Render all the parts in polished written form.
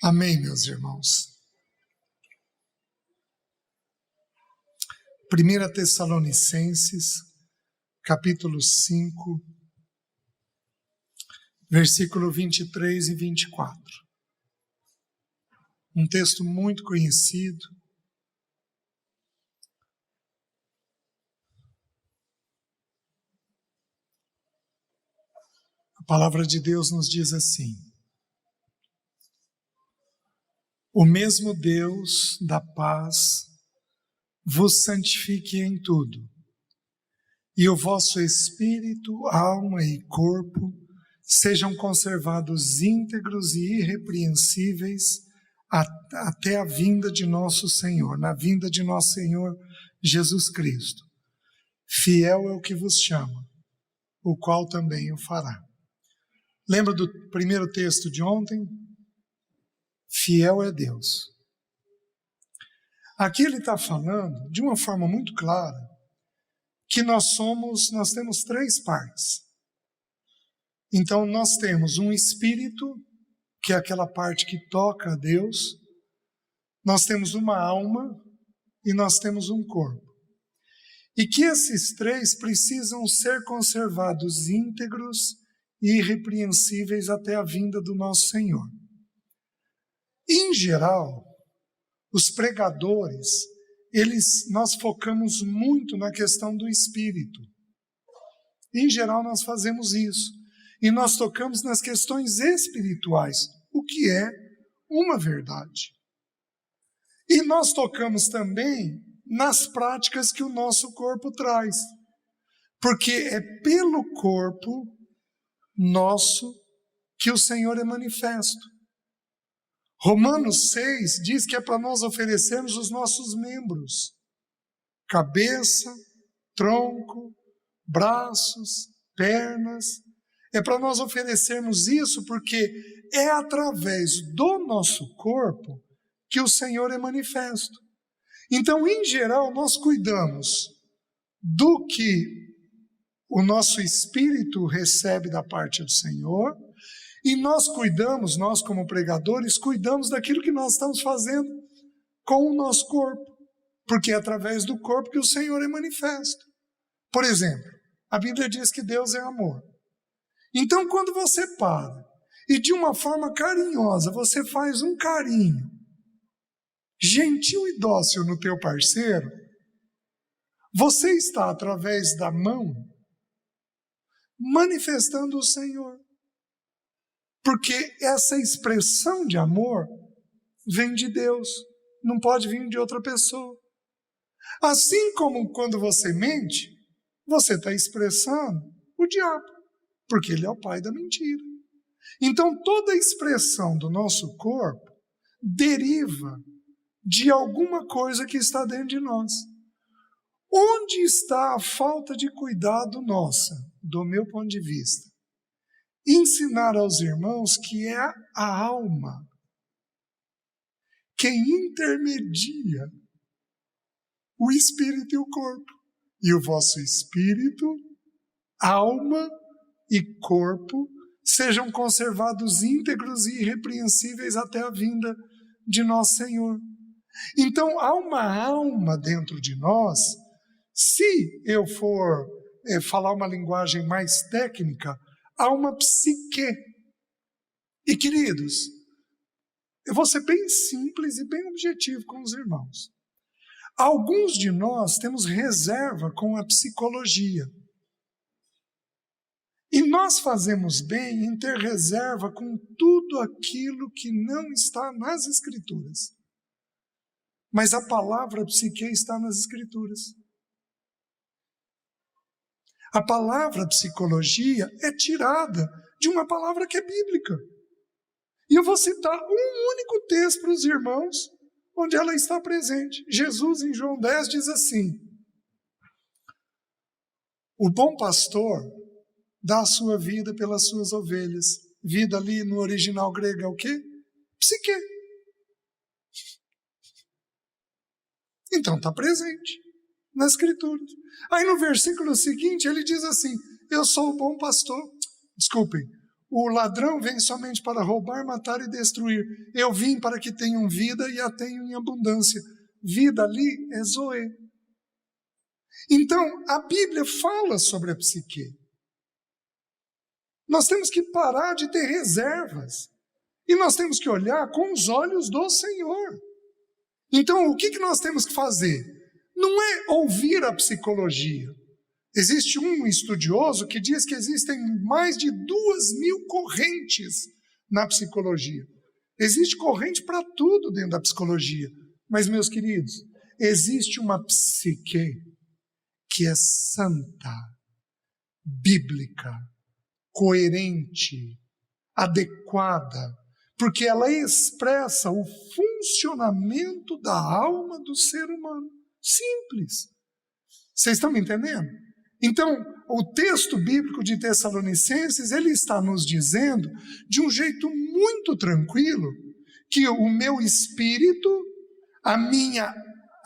Amém, meus irmãos. 1 Tessalonicenses, capítulo 5, versículo 23 e 24. Um texto muito conhecido. A palavra de Deus nos diz assim: o mesmo Deus da paz vos santifique em tudo, e o vosso espírito, alma e corpo sejam conservados íntegros e irrepreensíveis até a vinda de nosso Senhor, na vinda de nosso Senhor Jesus Cristo. Fiel é o que vos chama, o qual também o fará. Lembra do primeiro texto de ontem? Fiel é Deus. Aqui ele está falando de uma forma muito clara que nós temos três partes. Então nós temos um espírito, que é aquela parte que toca a Deus, nós temos uma alma e nós temos um corpo. E que esses três precisam ser conservados íntegros e irrepreensíveis até a vinda do nosso Senhor. Em geral, os pregadores, nós focamos muito na questão do espírito. Em geral, nós fazemos isso. E nós tocamos nas questões espirituais, o que é uma verdade. E nós tocamos também nas práticas que o nosso corpo traz. Porque é pelo corpo nosso que o Senhor é manifesto. Romanos 6 diz que é para nós oferecermos os nossos membros: cabeça, tronco, braços, pernas. É para nós oferecermos isso porque é através do nosso corpo que o Senhor é manifesto. Então, em geral, nós cuidamos do que o nosso espírito recebe da parte do Senhor, e nós como pregadores, cuidamos daquilo que nós estamos fazendo com o nosso corpo, porque é através do corpo que o Senhor é manifesto. Por exemplo, a Bíblia diz que Deus é amor. Então, quando você para e de uma forma carinhosa você faz um carinho gentil e dócil no teu parceiro, você está, através da mão, manifestando o Senhor. Porque essa expressão de amor vem de Deus, não pode vir de outra pessoa. Assim como quando você mente, você está expressando o diabo, porque ele é o pai da mentira. Então toda a expressão do nosso corpo deriva de alguma coisa que está dentro de nós. Onde está a falta de cuidado nossa, do meu ponto de vista? Ensinar aos irmãos que é a alma quem intermedia o espírito e o corpo. E o vosso espírito, alma e corpo sejam conservados íntegros e irrepreensíveis até a vinda de nosso Senhor. Então há uma alma dentro de nós. Se eu for falar uma linguagem mais técnica, há uma psique. E queridos, eu vou ser bem simples e bem objetivo com os irmãos. Alguns de nós temos reserva com a psicologia. E nós fazemos bem em ter reserva com tudo aquilo que não está nas Escrituras. Mas a palavra psique está nas Escrituras. A palavra psicologia é tirada de uma palavra que é bíblica. E eu vou citar um único texto para os irmãos, onde ela está presente. Jesus, em João 10, diz assim: o bom pastor dá a sua vida pelas suas ovelhas. Vida ali no original grego é o quê? Psique. Então está presente nas Escrituras. Aí no versículo seguinte ele diz assim: eu sou o bom pastor. Desculpem, o ladrão vem somente para roubar, matar e destruir. Eu vim para que tenham vida e a tenham em abundância. Vida ali é zoe. Então, a Bíblia fala sobre a psique. Nós temos que parar de ter reservas. E nós temos que olhar com os olhos do Senhor. Então, o que nós temos que fazer? Não é ouvir a psicologia. Existe um estudioso que diz que existem mais de 2.000 correntes na psicologia. Existe corrente para tudo dentro da psicologia. Mas, meus queridos, existe uma psique que é santa, bíblica, coerente, adequada, porque ela expressa o funcionamento da alma do ser humano. Simples. Vocês estão me entendendo? Então, o texto bíblico de Tessalonicenses, ele está nos dizendo, de um jeito muito tranquilo, que o meu espírito, a minha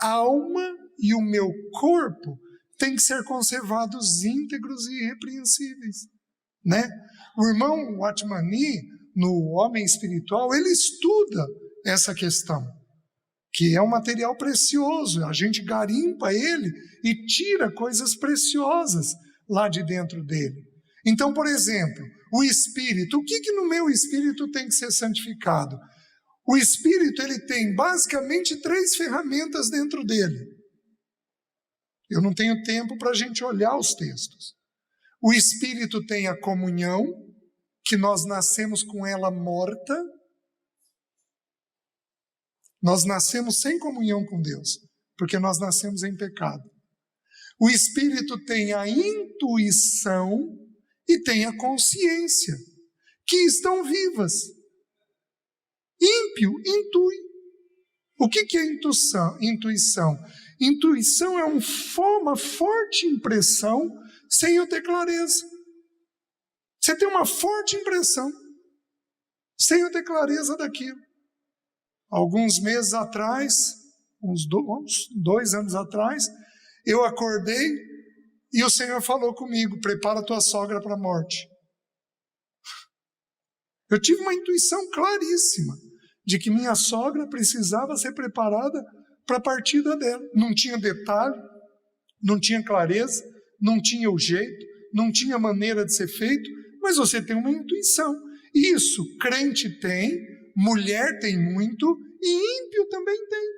alma e o meu corpo têm que ser conservados íntegros e irrepreensíveis, né? O irmão Watmani, no Homem Espiritual, ele estuda essa questão, que é um material precioso, a gente garimpa ele e tira coisas preciosas lá de dentro dele. Então, por exemplo, o espírito, o que no meu espírito tem que ser santificado? O espírito, ele tem basicamente 3 ferramentas dentro dele. Eu não tenho tempo para a gente olhar os textos. O espírito tem a comunhão, que nós nascemos com ela morta. Nós nascemos sem comunhão com Deus, porque nós nascemos em pecado. O espírito tem a intuição e tem a consciência, que estão vivas. Ímpio intui. O que é intuição? Intuição é uma forte impressão sem eu ter clareza. Você tem uma forte impressão sem eu ter clareza daquilo. Alguns meses atrás, uns 2 anos atrás, eu acordei e o Senhor falou comigo: prepara tua sogra para a morte. Eu tive uma intuição claríssima de que minha sogra precisava ser preparada para a partida dela. Não tinha detalhe, não tinha clareza, não tinha o jeito, não tinha maneira de ser feito, mas você tem uma intuição. Isso crente tem, mulher tem muito e ímpio também tem.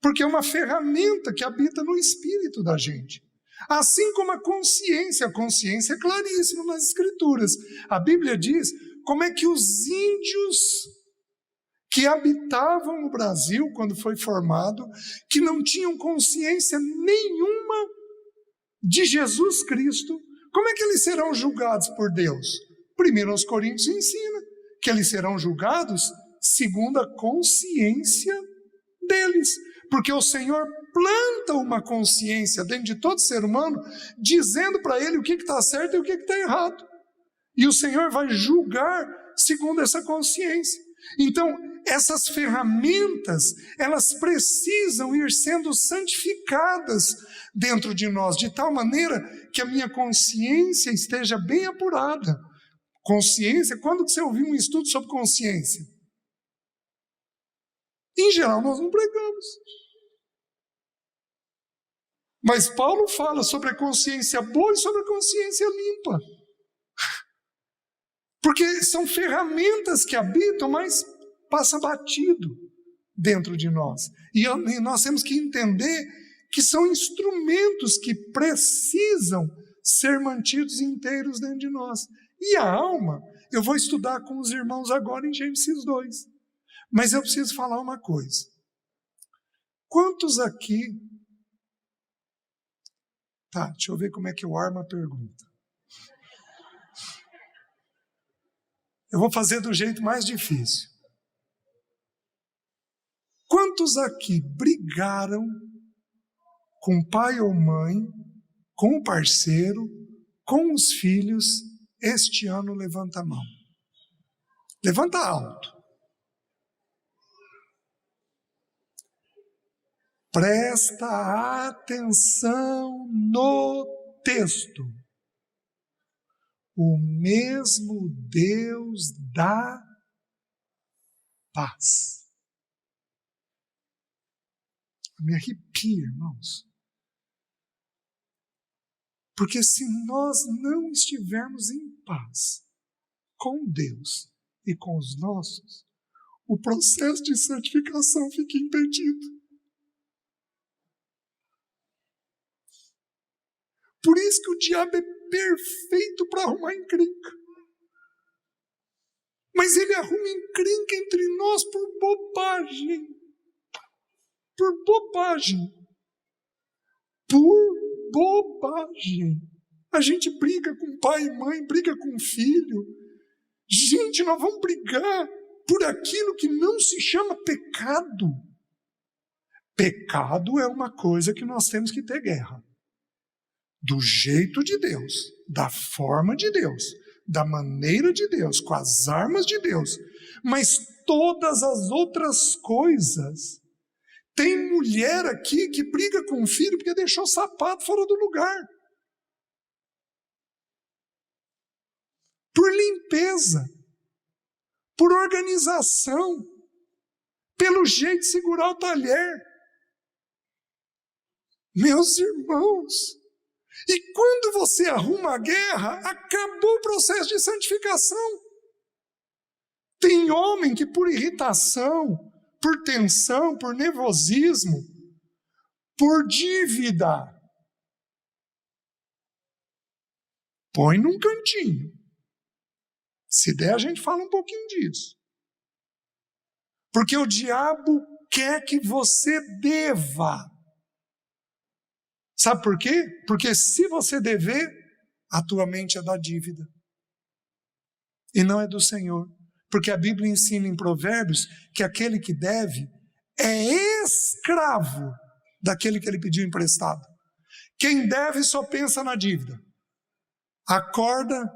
Porque é uma ferramenta que habita no espírito da gente. Assim como a consciência é claríssima nas Escrituras. A Bíblia diz como é que os índios que habitavam o Brasil quando foi formado, que não tinham consciência nenhuma de Jesus Cristo, como é que eles serão julgados por Deus? 1 Coríntios ensina que eles serão julgados segundo a consciência deles. Porque o Senhor planta uma consciência dentro de todo ser humano, dizendo para ele o que está certo e o que está errado. E o Senhor vai julgar segundo essa consciência. Então, essas ferramentas, elas precisam ir sendo santificadas dentro de nós, de tal maneira que a minha consciência esteja bem apurada. Consciência, quando que você ouviu um estudo sobre consciência? Em geral, nós não pregamos. Mas Paulo fala sobre a consciência boa e sobre a consciência limpa. Porque são ferramentas que habitam, mas passa batido dentro de nós. E nós temos que entender que são instrumentos que precisam ser mantidos inteiros dentro de nós. E a alma, eu vou estudar com os irmãos agora em Gênesis 2. Mas eu preciso falar uma coisa. Quantos aqui... Tá, deixa eu ver como é que o Arma pergunta. Eu vou fazer do jeito mais difícil. Quantos aqui brigaram com pai ou mãe, com o parceiro, com os filhos, este ano? Levanta a mão. Levanta alto. Presta atenção no texto. o mesmo Deus da paz. Me arrepia, irmãos. Porque se nós não estivermos em paz com Deus e com os nossos, o processo de santificação fica impedido. Por isso que o diabo é perfeito para arrumar encrenca. Mas ele arruma encrenca entre nós por bobagem. Por bobagem. Por bobagem. A gente briga com pai e mãe, briga com filho. Gente, nós vamos brigar por aquilo que não se chama pecado. Pecado é uma coisa que nós temos que ter guerra. Do jeito de Deus, da forma de Deus, da maneira de Deus, com as armas de Deus. Mas todas as outras coisas. Tem mulher aqui que briga com o filho porque deixou o sapato fora do lugar. Por limpeza, por organização, pelo jeito de segurar o talher. Meus irmãos, e quando você arruma a guerra, acabou o processo de santificação. Tem homem que por irritação, por tensão, por nervosismo, por dívida, põe num cantinho. Se der, a gente fala um pouquinho disso. Porque o diabo quer que você deva. Sabe por quê? Porque se você dever, a tua mente é da dívida. E não é do Senhor. Porque a Bíblia ensina em Provérbios que aquele que deve é escravo daquele que ele pediu emprestado. Quem deve só pensa na dívida. Acorda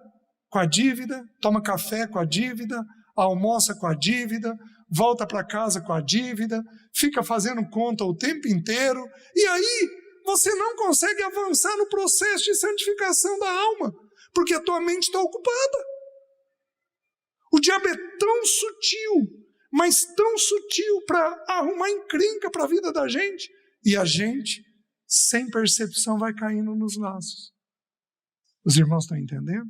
com a dívida, toma café com a dívida, almoça com a dívida, volta para casa com a dívida, fica fazendo conta o tempo inteiro, e aí você não consegue avançar no processo de santificação da alma, porque a tua mente está ocupada. O diabo é tão sutil, mas tão sutil para arrumar encrenca para a vida da gente, e a gente, sem percepção, vai caindo nos laços. Os irmãos estão entendendo?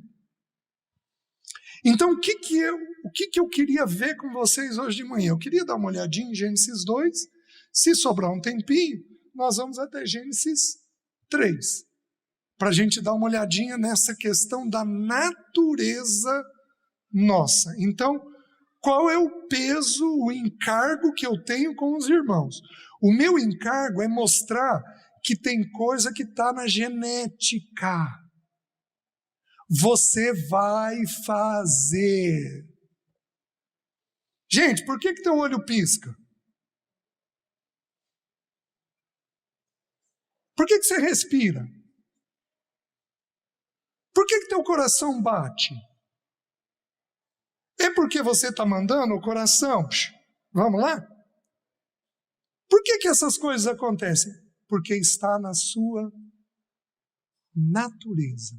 Então, o que eu queria ver com vocês hoje de manhã? Eu queria dar uma olhadinha em Gênesis 2, se sobrar um tempinho, nós vamos até Gênesis 3, para a gente dar uma olhadinha nessa questão da natureza nossa. Então, qual é o peso, o encargo que eu tenho com os irmãos? O meu encargo é mostrar que tem coisa que está na genética. Você vai fazer. Gente, por que teu olho pisca? Por que você respira? Por que teu coração bate? É porque você está mandando o coração? Vamos lá? Por que essas coisas acontecem? Porque está na sua natureza.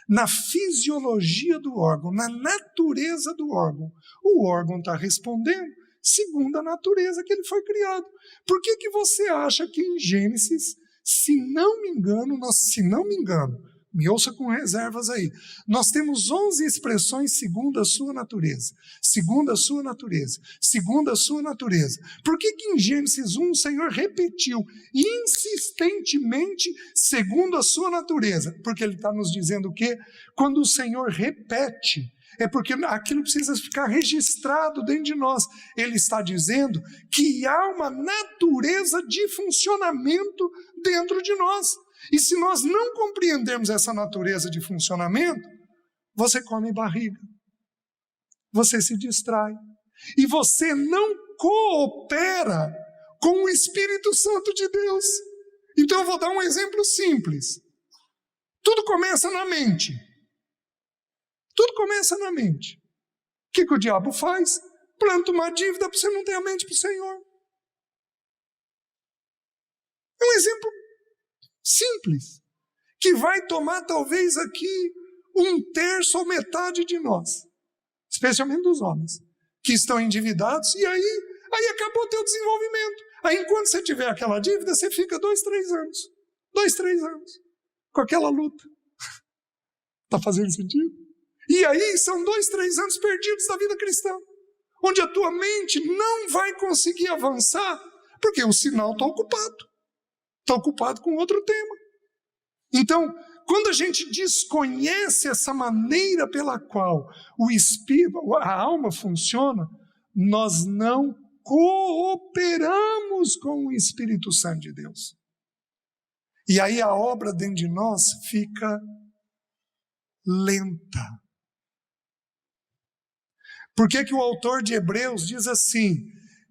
Na fisiologia do órgão, na natureza do órgão. O órgão está respondendo segundo a natureza que ele foi criado. Por que você acha que em Gênesis, se não me engano, me ouça com reservas aí, nós temos 11 expressões segundo a sua natureza, segundo a sua natureza, segundo a sua natureza. Por que em Gênesis 1 o Senhor repetiu insistentemente segundo a sua natureza? Porque ele está nos dizendo o quê? Quando o Senhor repete, é porque aquilo precisa ficar registrado dentro de nós. Ele está dizendo que há uma natureza de funcionamento dentro de nós. E se nós não compreendermos essa natureza de funcionamento, você come barriga, você se distrai, e você não coopera com o Espírito Santo de Deus. Então eu vou dar um exemplo simples. Tudo começa na mente. Tudo começa na mente. O que o diabo faz? Planta uma dívida para você não ter a mente para o Senhor. É um exemplo simples, que vai tomar talvez aqui 1/3 ou metade de nós, especialmente dos homens, que estão endividados, e aí acabou o teu desenvolvimento. Aí enquanto você tiver aquela dívida, você fica 2, 3 anos. 2, 3 anos. Com aquela luta. Está fazendo sentido? E aí são 2, 3 anos perdidos da vida cristã, onde a tua mente não vai conseguir avançar, porque o sinal está ocupado. Está ocupado com outro tema. Então, quando a gente desconhece essa maneira pela qual o espírito, a alma funciona, nós não cooperamos com o Espírito Santo de Deus. E aí a obra dentro de nós fica lenta. Por que o autor de Hebreus diz assim,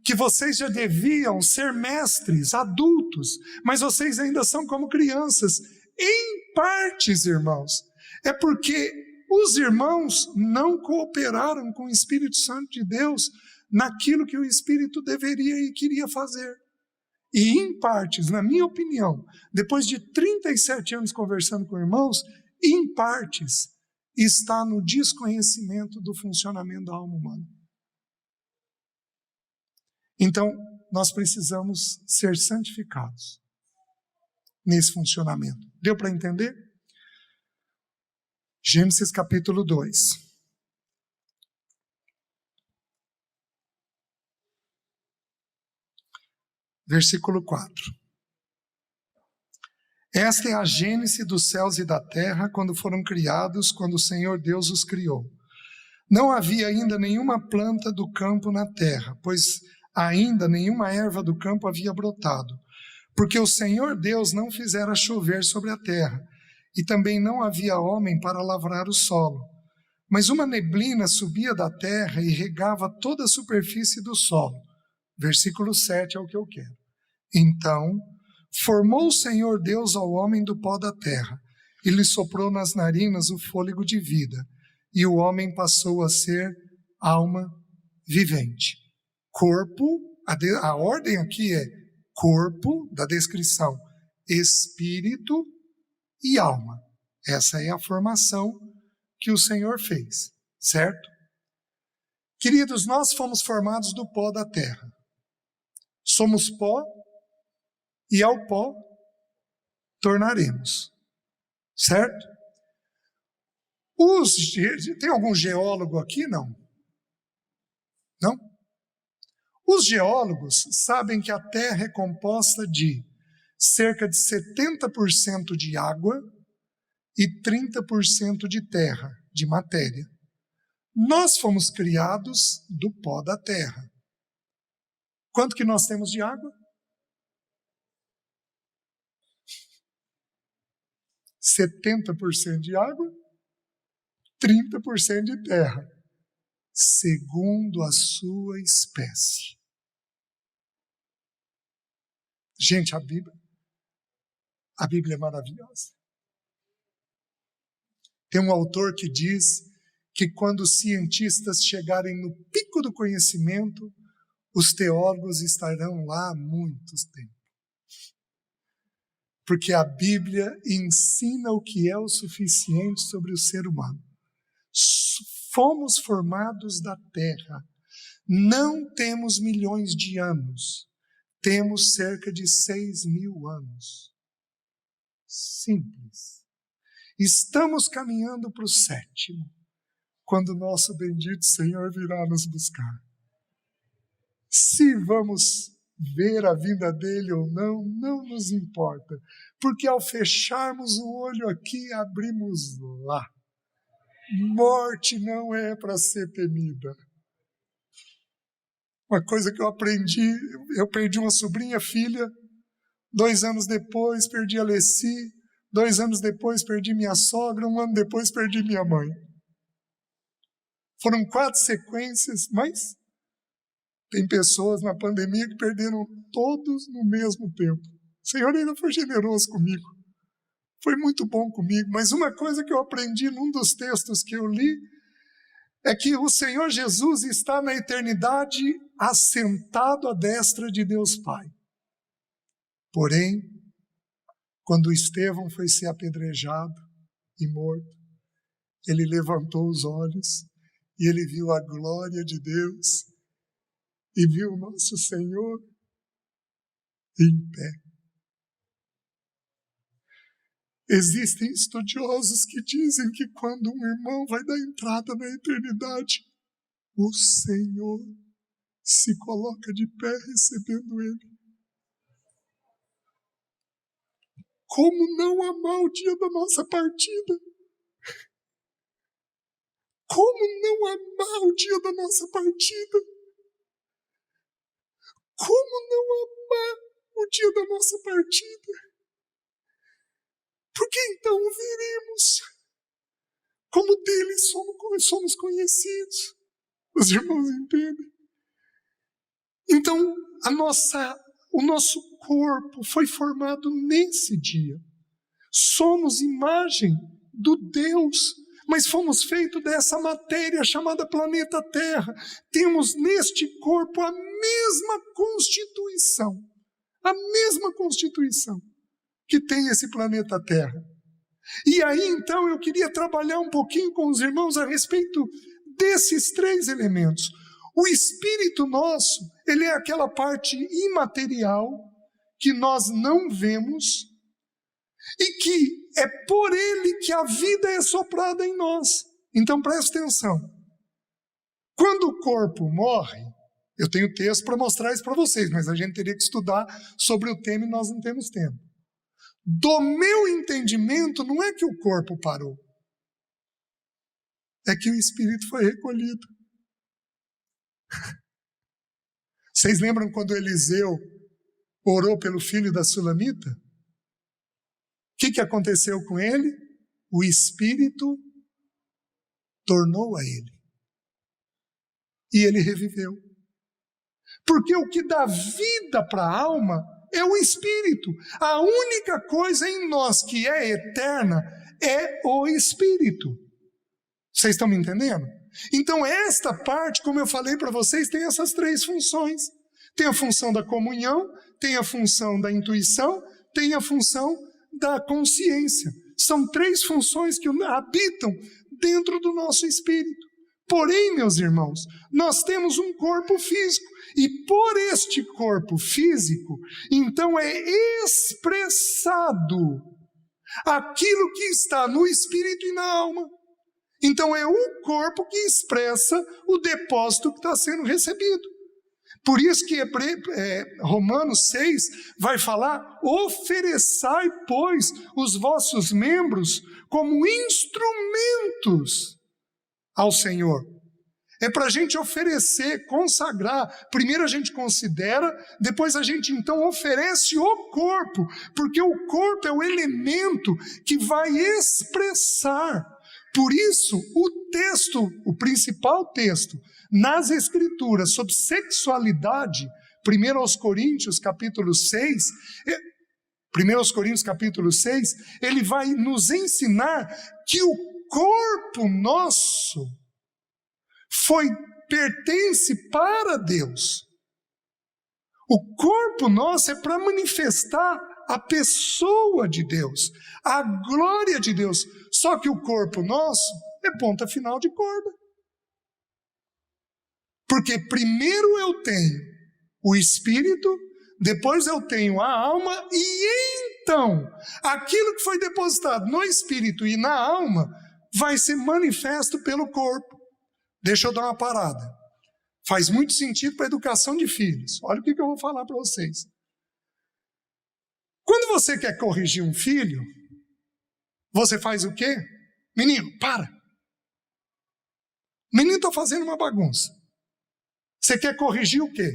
que vocês já deviam ser mestres, adultos, mas vocês ainda são como crianças, em partes, irmãos. É porque os irmãos não cooperaram com o Espírito Santo de Deus naquilo que o Espírito deveria e queria fazer. E em partes, na minha opinião, depois de 37 anos conversando com irmãos, em partes está no desconhecimento do funcionamento da alma humana. Então, nós precisamos ser santificados nesse funcionamento. Deu para entender? Gênesis capítulo 2. Versículo 4. Esta é a gênese dos céus e da terra quando foram criados, quando o Senhor Deus os criou. Não havia ainda nenhuma planta do campo na terra, pois ainda nenhuma erva do campo havia brotado, porque o Senhor Deus não fizera chover sobre a terra, e também não havia homem para lavrar o solo. Mas uma neblina subia da terra e regava toda a superfície do solo. Versículo 7 é o que eu quero. Então, formou o Senhor Deus ao homem do pó da terra, e lhe soprou nas narinas o fôlego de vida, e o homem passou a ser alma vivente. Corpo, a ordem aqui é corpo, da descrição, espírito e alma. Essa é a formação que o Senhor fez, certo? Queridos, nós fomos formados do pó da terra. Somos pó e ao pó tornaremos, certo? Tem algum geólogo aqui? Não? Não? Os geólogos sabem que a Terra é composta de cerca de 70% de água e 30% de terra, de matéria. Nós fomos criados do pó da terra. Quanto que nós temos de água? 70% de água, 30% de terra, segundo a sua espécie. Gente, a Bíblia é maravilhosa. Tem um autor que diz que quando os cientistas chegarem no pico do conhecimento, os teólogos estarão lá há muito tempo. Porque a Bíblia ensina o que é o suficiente sobre o ser humano. Fomos formados da terra. Não temos milhões de anos. Temos cerca de 6.000 anos. Simples. Estamos caminhando para o 7º, quando o nosso bendito Senhor virá nos buscar. Se vamos ver a vinda dele ou não, não nos importa, porque ao fecharmos o olho aqui, abrimos lá. Morte não é para ser temida. Uma coisa que eu aprendi, eu perdi uma sobrinha, filha, 2 anos depois perdi a Leci, 2 anos depois perdi minha sogra, 1 ano depois perdi minha mãe. Foram 4 sequências, mas tem pessoas na pandemia que perderam todos no mesmo tempo. O Senhor ainda foi generoso comigo. Foi muito bom comigo. Mas uma coisa que eu aprendi num dos textos que eu li é que o Senhor Jesus está na eternidade assentado à destra de Deus Pai. Porém, quando Estevão foi ser apedrejado e morto, ele levantou os olhos e ele viu a glória de Deus e viu o nosso Senhor em pé. Existem estudiosos que dizem que quando um irmão vai dar entrada na eternidade, o Senhor se coloca de pé recebendo ele. Como não amar o dia da nossa partida? Como não amar o dia da nossa partida? Como não amar o dia da nossa partida? Porque então veremos como dele somos conhecidos. Os irmãos entendem? Então, o nosso corpo foi formado nesse dia. Somos imagem do Deus, mas fomos feitos dessa matéria chamada planeta Terra. Temos neste corpo a mesma constituição que tem esse planeta Terra. E aí, então, eu queria trabalhar um pouquinho com os irmãos a respeito desses três elementos. O espírito nosso, ele é aquela parte imaterial que nós não vemos e que é por ele que a vida é soprada em nós. Então, presta atenção. Quando o corpo morre, eu tenho texto para mostrar isso para vocês, mas a gente teria que estudar sobre o tema e nós não temos tempo. Do meu entendimento, não é que o corpo parou, é que o espírito foi recolhido. Vocês lembram quando Eliseu orou pelo filho da Sulamita? O que aconteceu com ele? O espírito tornou a ele. E ele reviveu. Porque o que dá vida para a alma é o espírito. A única coisa em nós que é eterna é o espírito. Vocês estão me entendendo? Então esta parte, como eu falei para vocês, tem essas três funções. Tem a função da comunhão, tem a função da intuição, tem a função da consciência. São três funções que habitam dentro do nosso espírito. Porém, meus irmãos, nós temos um corpo físico. E por este corpo físico, então é expressado aquilo que está no espírito e na alma. Então é o corpo que expressa o depósito que está sendo recebido. Por isso que Romanos 6 vai falar: ofereçai, pois, os vossos membros como instrumentos ao Senhor. É para a gente oferecer, consagrar. Primeiro a gente considera, depois a gente então oferece o corpo, porque o corpo é o elemento que vai expressar. Por isso, o principal texto nas Escrituras sobre sexualidade, 1 Coríntios capítulo 6, ele vai nos ensinar que o corpo nosso pertence para Deus. O corpo nosso é para manifestar a pessoa de Deus, a glória de Deus. Só que o corpo nosso é ponta final de corda. Porque primeiro eu tenho o espírito, depois eu tenho a alma, e então aquilo que foi depositado no espírito e na alma vai ser manifesto pelo corpo. Deixa eu dar uma parada. Faz muito sentido para a educação de filhos. Olha o que eu vou falar para vocês. Quando você quer corrigir um filho, você faz o quê? Menino, para. O menino está fazendo uma bagunça. Você quer corrigir o quê?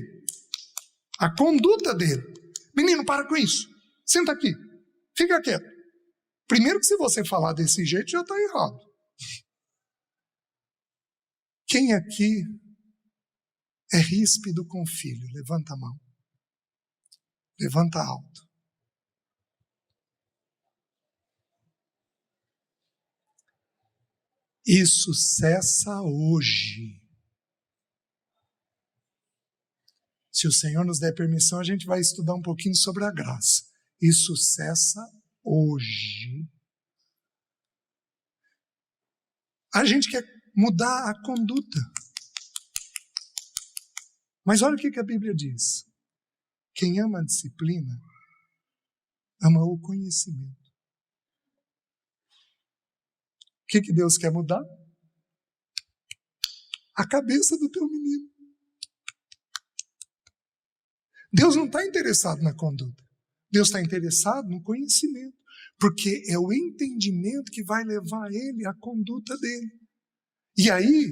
A conduta dele. Menino, para com isso. Senta aqui. Fica quieto. Primeiro que se você falar desse jeito, já está errado. Quem aqui é ríspido com o filho? Levanta a mão. Levanta alto. Isso cessa hoje. Se o Senhor nos der permissão, a gente vai estudar um pouquinho sobre a graça. Isso cessa hoje. A gente quer mudar a conduta. Mas olha o que a Bíblia diz. Quem ama a disciplina, ama o conhecimento. O que Deus quer mudar? A cabeça do teu menino. Deus não está interessado na conduta. Deus está interessado no conhecimento. Porque é o entendimento que vai levar ele à conduta dele. E aí,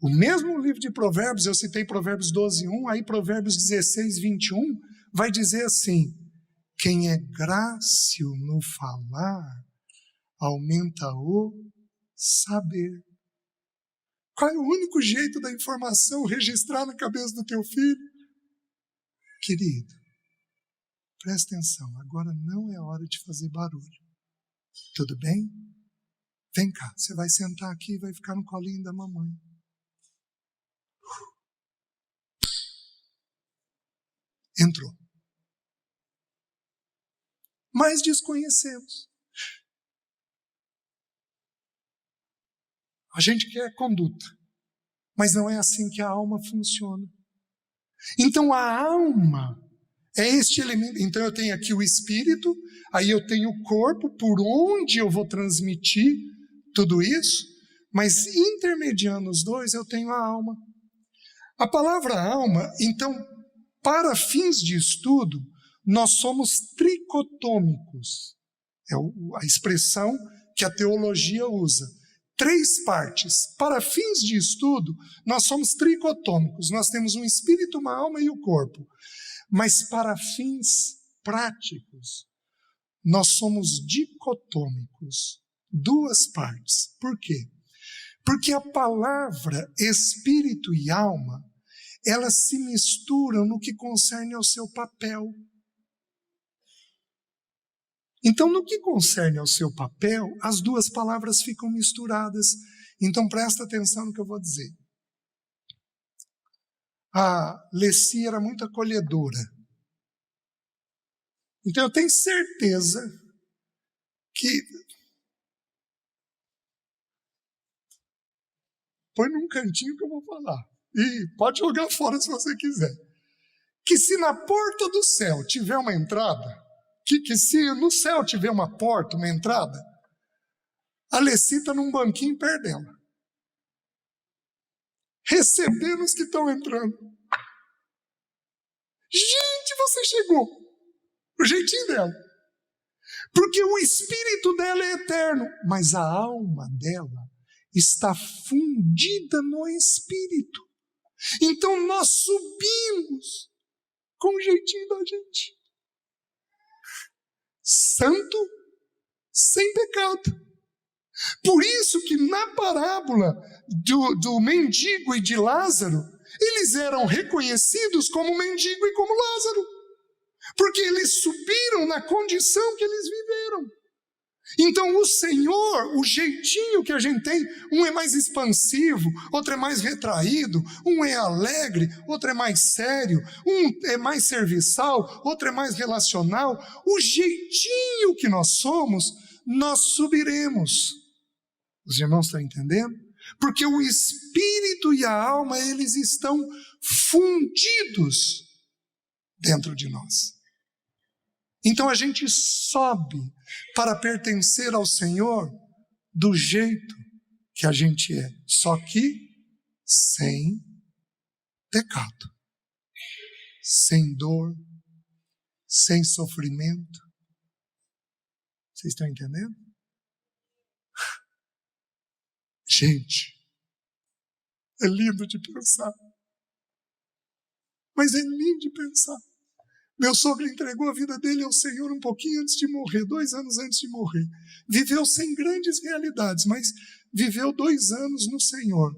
o mesmo livro de Provérbios, eu citei Provérbios 12:1, aí Provérbios 16:21, vai dizer assim: quem é grácil no falar, aumenta o saber. Qual é o único jeito da informação registrar na cabeça do teu filho? Querido, presta atenção, agora não é hora de fazer barulho. Tudo bem? Vem cá, você vai sentar aqui e vai ficar no colinho da mamãe. Entrou. Mas desconhecemos. A gente quer conduta, mas não é assim que a alma funciona. Então a alma é este elemento. Então eu tenho aqui o espírito, aí eu tenho o corpo, por onde eu vou transmitir tudo isso, mas intermediando os dois eu tenho a alma. A palavra alma, então, para fins de estudo, nós somos tricotômicos. É a expressão que a teologia usa. 3 partes. Para fins de estudo, nós somos tricotômicos. Nós temos um espírito, uma alma e o corpo. Mas para fins práticos, nós somos dicotômicos. 2 partes. Por quê? Porque a palavra espírito e alma, elas se misturam no que concerne ao seu papel. Então, no que concerne ao seu papel, as 2 palavras ficam misturadas. Então, presta atenção no que eu vou dizer. A Leci era muito acolhedora. Então, eu tenho certeza que... Põe num cantinho que eu vou falar. E pode jogar fora se você quiser. Que se na porta do céu tiver uma entrada... Que se no céu tiver uma porta, uma entrada, a Leci está num banquinho perto dela, recebendo os que estão entrando. Gente, você chegou! O jeitinho dela. Porque o espírito dela é eterno, mas a alma dela está fundida no espírito. Então nós subimos com o jeitinho da gente. Santo, sem pecado. Por isso que na parábola do mendigo e de Lázaro, eles eram reconhecidos como mendigo e como Lázaro, porque eles subiram na condição que eles viveram. Então o Senhor, o jeitinho que a gente tem, um é mais expansivo, outro é mais retraído, um é alegre, outro é mais sério, um é mais serviçal, outro é mais relacional. O jeitinho que nós somos, nós subiremos. Os irmãos estão entendendo? Porque o espírito e a alma, eles estão fundidos dentro de nós. Então a gente sobe para pertencer ao Senhor do jeito que a gente é, só que sem pecado, sem dor, sem sofrimento. Vocês estão entendendo? Gente, é lindo de pensar, mas é lindo de pensar. Meu sogro entregou a vida dele ao Senhor um pouquinho antes de morrer, 2 anos antes de morrer. Viveu sem grandes realidades, mas viveu 2 anos no Senhor.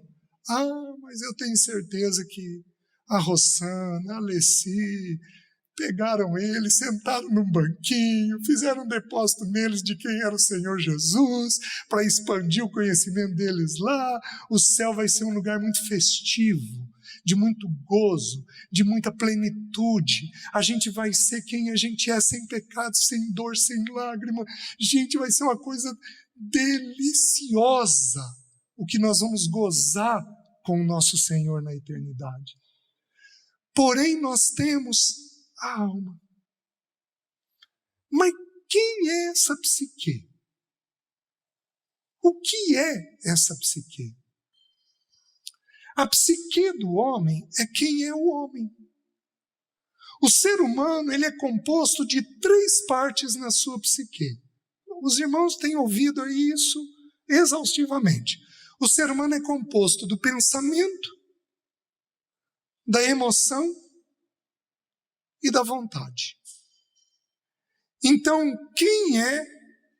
Mas eu tenho certeza que a Rosana, a Leci, pegaram ele, sentaram num banquinho, fizeram um depósito neles de quem era o Senhor Jesus, para expandir o conhecimento deles lá. O céu vai ser um lugar muito festivo, de muito gozo, de muita plenitude. A gente vai ser quem a gente é, sem pecado, sem dor, sem lágrima. Gente, vai ser uma coisa deliciosa o que nós vamos gozar com o nosso Senhor na eternidade. Porém, nós temos a alma. Mas quem é essa psique? O que é essa psique? A psique do homem é quem é o homem. O ser humano, ele é composto de 3 partes na sua psique. Os irmãos têm ouvido isso exaustivamente. O ser humano é composto do pensamento, da emoção e da vontade. Então, quem é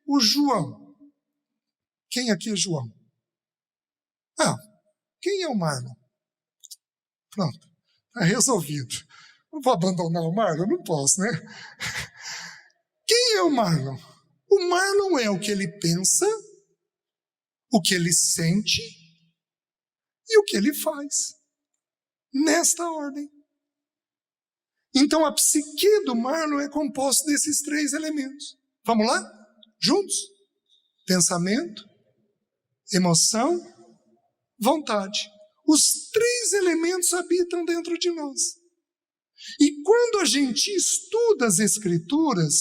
o João? Quem aqui é João? Quem é o Marlon? Pronto, está resolvido. Não vou abandonar o Marlon? Não posso, né? Quem é o Marlon? O Marlon é o que ele pensa, o que ele sente e o que ele faz. Nesta ordem. Então a psique do Marlon é composta desses 3 elementos. Vamos lá? Juntos? Pensamento, emoção, vontade. Os 3 elementos habitam dentro de nós. E quando a gente estuda as Escrituras,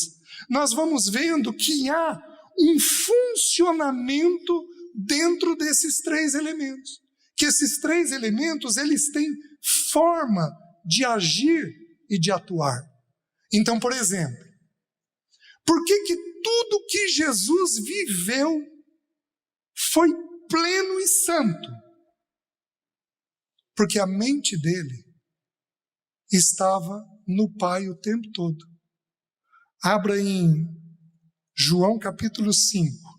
nós vamos vendo que há um funcionamento dentro desses 3 elementos. Que esses 3 elementos, eles têm forma de agir e de atuar. Então, por exemplo, por que tudo que Jesus viveu foi pleno e santo? Porque a mente dele estava no Pai o tempo todo. Abra em João capítulo 5.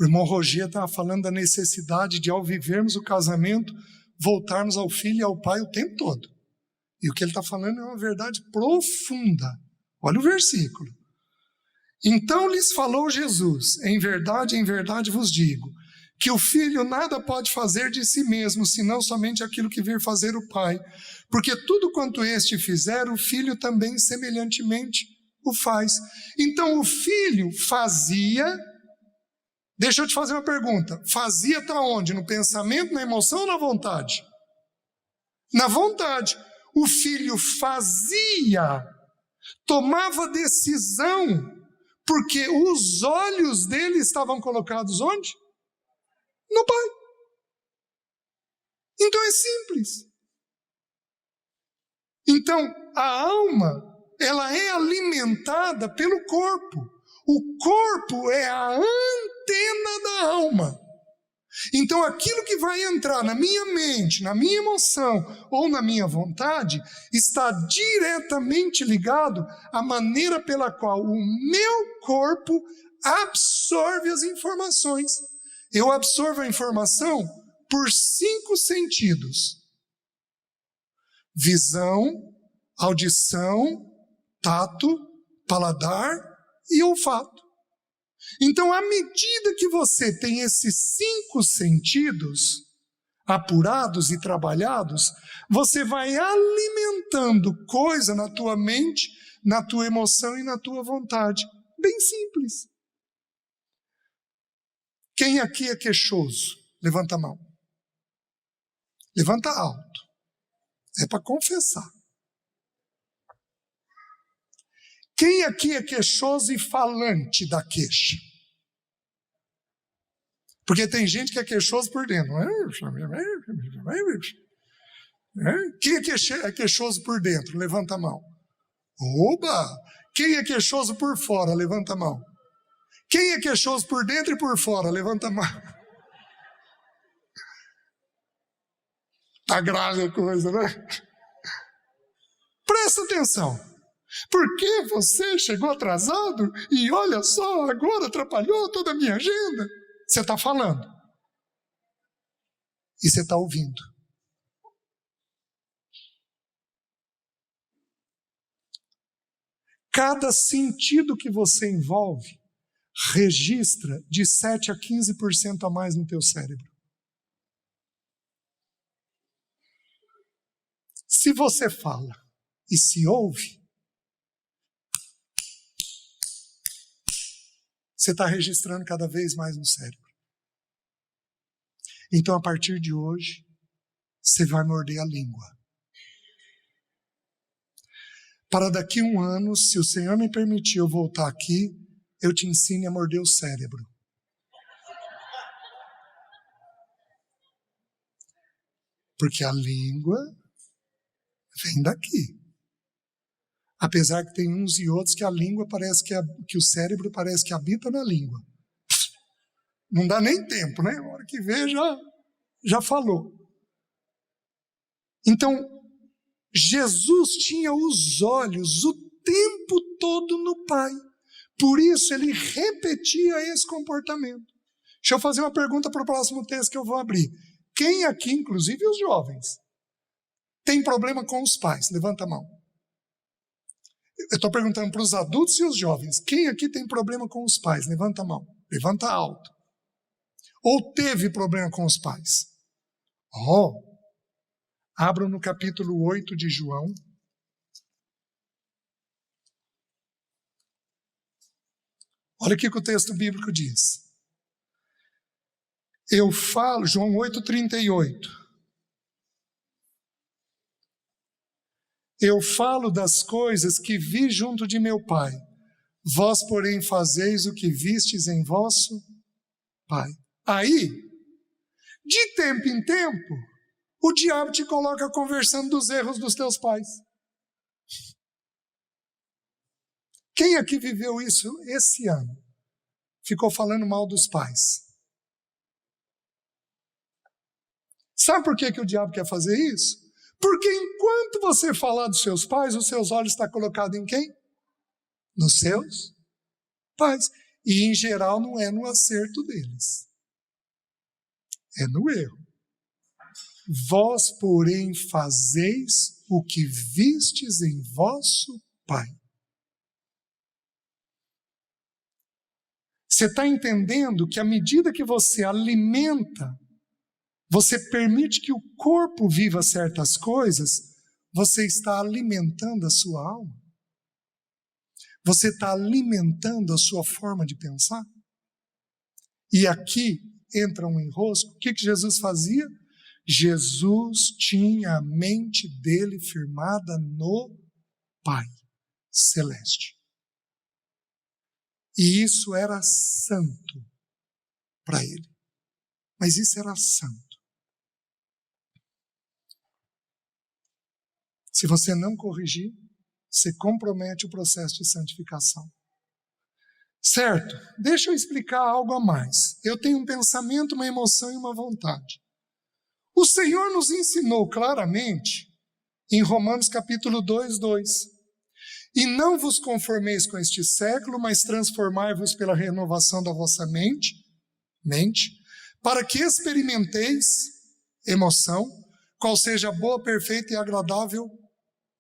O irmão Roger estava falando da necessidade de, ao vivermos o casamento, voltarmos ao filho e ao pai o tempo todo. E o que ele está falando é uma verdade profunda. Olha o versículo. Então lhes falou Jesus: em verdade vos digo, que o filho nada pode fazer de si mesmo, senão somente aquilo que vir fazer o pai. Porque tudo quanto este fizer, o filho também semelhantemente o faz. Então o filho fazia. Deixa eu te fazer uma pergunta. Fazia está onde? No pensamento, na emoção ou na vontade? Na vontade. O filho fazia, tomava decisão, porque os olhos dele estavam colocados onde? No Pai. Então é simples. Então a alma, ela é alimentada pelo corpo. O corpo é a antena da alma. Então aquilo que vai entrar na minha mente, na minha emoção ou na minha vontade, está diretamente ligado à maneira pela qual o meu corpo absorve as informações. Eu absorvo a informação por 5 sentidos: visão, audição, tato, paladar e olfato. Então, à medida que você tem esses 5 sentidos apurados e trabalhados, você vai alimentando coisa na tua mente, na tua emoção e na tua vontade. Bem simples. Quem aqui é queixoso? Levanta a mão. Levanta alto. É para confessar. Quem aqui é queixoso e falante da queixa? Porque tem gente que é queixoso por dentro. Quem é queixoso por dentro? Levanta a mão. Oba! Quem é queixoso por fora? Levanta a mão. Quem é queixoso por dentro e por fora? Levanta a mão. Tá grave a coisa, né? Presta atenção. Por que você chegou atrasado e olha só, agora atrapalhou toda a minha agenda? Você está falando. E você está ouvindo. Cada sentido que você envolve registra de 7 a 15% a mais no teu cérebro. Se você fala, e se ouve, você está registrando cada vez mais no cérebro. Então, a partir de hoje, você vai morder a língua. Para daqui a 1 ano, se o Senhor me permitir eu voltar aqui, eu te ensine a morder o cérebro. Porque a língua vem daqui. Apesar que tem uns e outros que a língua parece que o cérebro parece que habita na língua. Não dá nem tempo, né? A hora que vê, já falou. Então, Jesus tinha os olhos o tempo todo no Pai. Por isso, ele repetia esse comportamento. Deixa eu fazer uma pergunta para o próximo texto que eu vou abrir. Quem aqui, inclusive os jovens, tem problema com os pais? Levanta a mão. Eu estou perguntando para os adultos e os jovens. Quem aqui tem problema com os pais? Levanta a mão. Levanta alto. Ou teve problema com os pais? Abram no capítulo 8 de João. Olha o que o texto bíblico diz. Eu falo, João 8:38. Eu falo das coisas que vi junto de meu Pai. Vós, porém, fazeis o que vistes em vosso Pai. Aí, de tempo em tempo, o diabo te coloca conversando dos erros dos teus pais. Quem aqui viveu isso esse ano? Ficou falando mal dos pais. Sabe por que o diabo quer fazer isso? Porque enquanto você falar dos seus pais, os seus olhos estão colocados em quem? Nos seus pais. E em geral não é no acerto deles. É no erro. Vós, porém, fazeis o que vistes em vosso Pai. Você está entendendo que à medida que você alimenta, você permite que o corpo viva certas coisas, você está alimentando a sua alma? Você está alimentando a sua forma de pensar? E aqui entra um enrosco. O que Jesus fazia? Jesus tinha a mente dele firmada no Pai Celeste. E isso era santo para ele. Mas isso era santo. Se você não corrigir, você compromete o processo de santificação. Certo? Deixa eu explicar algo a mais. Eu tenho um pensamento, uma emoção e uma vontade. O Senhor nos ensinou claramente em Romanos capítulo 2:2. E não vos conformeis com este século, mas transformai-vos pela renovação da vossa mente, para que experimenteis, emoção, qual seja a boa, perfeita e agradável